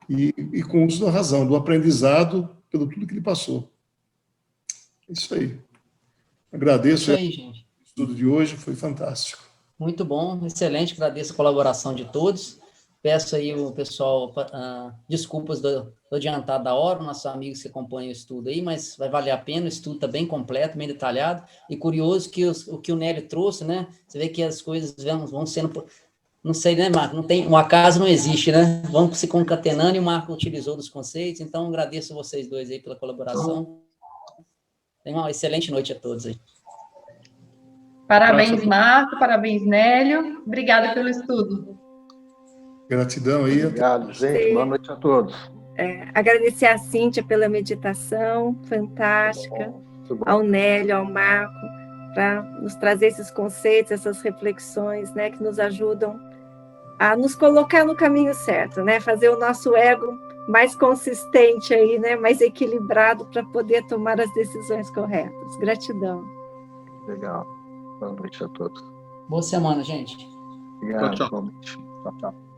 e com o uso da razão, do aprendizado pelo tudo que ele passou. É isso aí. Agradeço isso aí, gente. O estudo de hoje, foi fantástico. Muito bom, excelente, agradeço a colaboração de todos. Peço aí o pessoal, desculpas do adiantado da hora, nossos amigos que acompanham o estudo aí, mas vai valer a pena, o estudo está bem completo, bem detalhado, e curioso que o que o Nélio trouxe, né? Você vê que as coisas vão sendo, não sei, né, Marco? Um acaso não existe, né? Vamos se concatenando, e o Marco utilizou dos conceitos, então agradeço a vocês dois aí pela colaboração. Tenham uma excelente noite a todos aí. Parabéns, Marco, parabéns, Nélio. Obrigada pelo estudo. Gratidão aí. Obrigado, gente. Boa noite a todos. Agradecer a Cíntia pela meditação fantástica, ao Nélio, ao Marco, para nos trazer esses conceitos, essas reflexões, né, que nos ajudam a nos colocar no caminho certo, né, fazer o nosso ego mais consistente aí, né, mais equilibrado para poder tomar as decisões corretas. Gratidão. Legal. Boa noite a todos. Boa semana, gente. Obrigado. Tchau, tchau. Boa noite. Tchau, tchau.